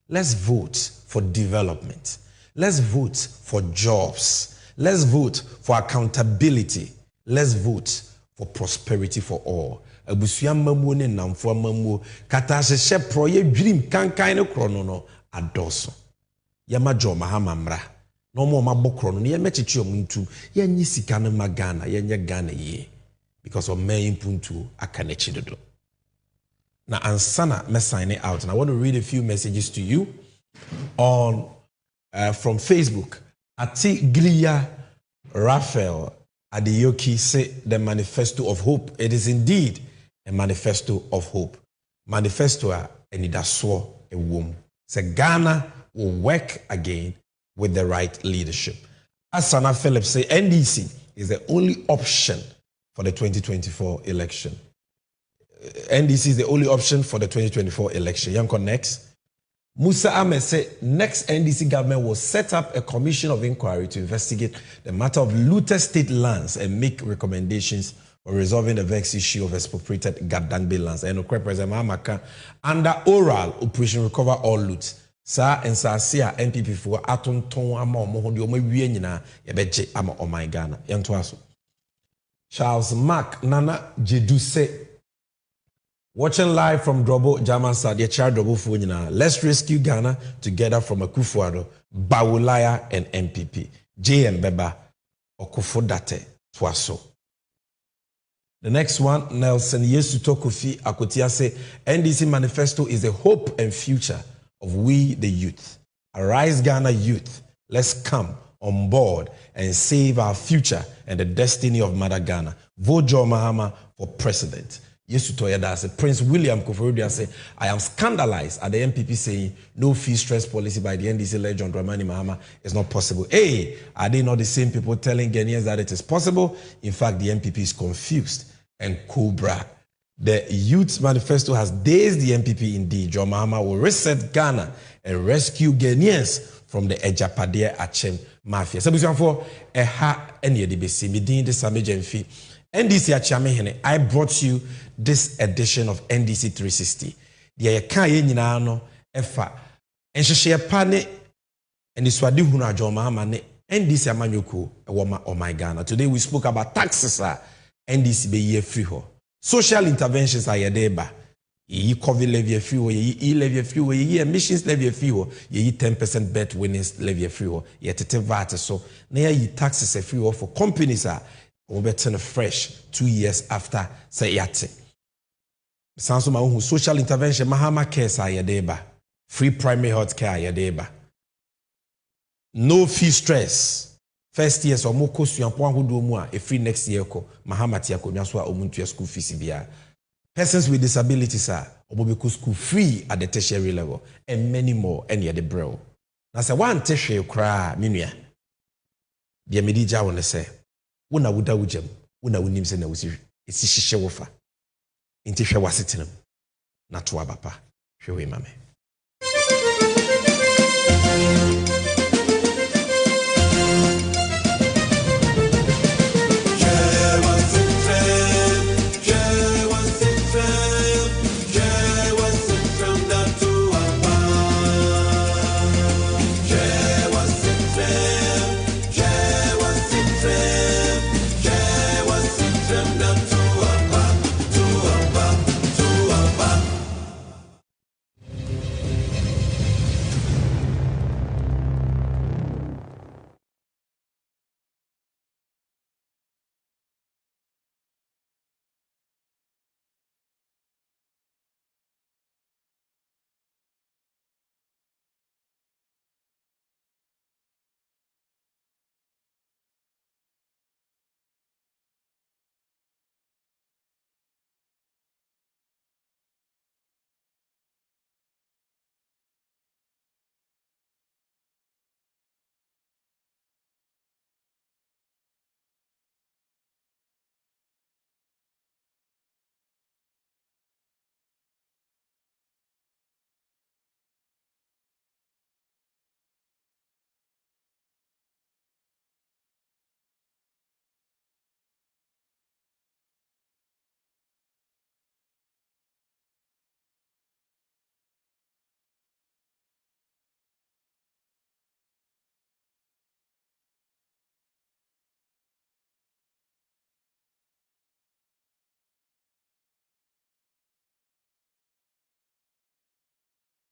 Let's vote for development. Let's vote for jobs. Let's vote for accountability. Let's vote for prosperity for all. Abusuya mamu ne namfo mamu kata hye proye dwirim kankan ne krono no adoso. Yama jo mahama mra. No mo mabokro no ye mechichi omuntu ye nyi sika ne magana ye nye Ghana ye because of me impuntu akanechi dodo. Now ansana me sign it out, and I want to read a few messages to you on from Facebook. Ati Glia Raphael Adiyoki say the manifesto of hope. It is indeed a manifesto of hope. Manifesto enidaswo a womb. Say Ghana will work again with the right leadership. Asana Phillips say NDC is the only option for the 2024 election. NDC is the only option for the 2024 election. Yanko next. Musa Ahmed said next NDC government will set up a commission of inquiry to investigate the matter of looted state lands and make recommendations for resolving the vexed issue of expropriated Gadangbe lands. And President Mahamaka under oral operation recover all loot. Sa and Sasia NPP for Aton Ton Ama Mohodi Omo Wienina Yabeche Ama Omai Ghana. Yantoaso. Charles Mark Nana Jeduse. Watching live from Drobo, German Sadia Char Drobo Funina. Let's rescue Ghana together from Akufo-Addo, Bawulaya, and MPP. JM Beba, Okufo-Date, Twaso. The next one, Nelson Yesuto Kofi Akotia say, NDC manifesto is the hope and future of we the youth. Arise Ghana youth, let's come on board and save our future and the destiny of Mother Ghana. Vote Joe Mahama for president. Prince William Koforidua say, I am scandalized at the MPP saying no fee stress policy by the NDC led John Dramani Mahama is not possible. Hey, are they not the same people telling Ghanaians that it is possible? In fact, the MPP is confused and Cobra. The Youth Manifesto has dazed the MPP indeed. John Mahama will reset Ghana and rescue Ghanaians from the Ejapadia Achem Mafia. So, for a ha any debate, Midin de Sammy Gyamfi. NDC Achamehene, I brought you this edition of NDC 360. The Kaye Ninano, Efa, and Shashia Pane, and the Swadi Huna Joma Mane, NDC Amanyoko, a woman of my Ghana. Today we spoke about taxes, NDC be ye free ho. Social interventions are yadeba. Ye COVID levy free ho, ye levy free ho, ye emissions levy free ho, ye 10% bet winnings levy free ho, ye tete VAT so, near ye taxes a free ho for companies are. We'll be turn fresh 2 years after say yate. Sounds who social intervention Mahama care sa yadeba. Free primary health care yadeba. No fee stress. First years or more cost you who do more a free next year ko Mahama tiako nyaswa omuntu school fees via. Persons with disabilities are obobiku school free at the tertiary level and many more any at the bro. Now say one tertiary cry minua. Dia medija wona say Wuna wuda wujem, wuna wunim se na wusi esi hihye wofa. Inti hwe wasetenam. Na to abapa. Hwe we mame.